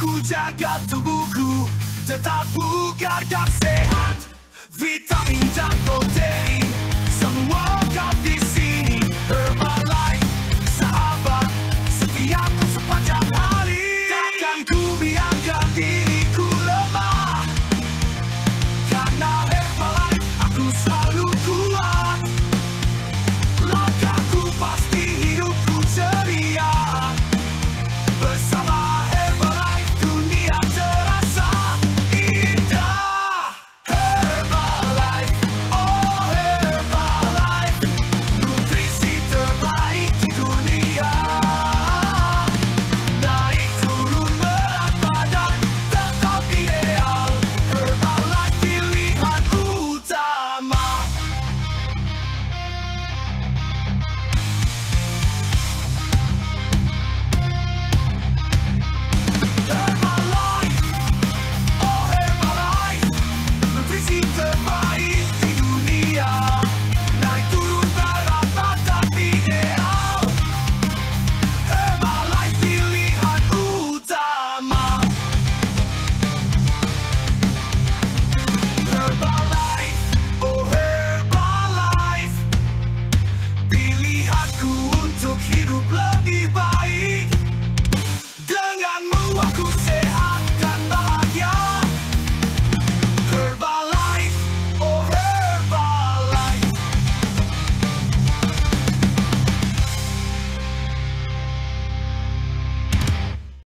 Ku jaga tubuhku tetap bugar dan sehat.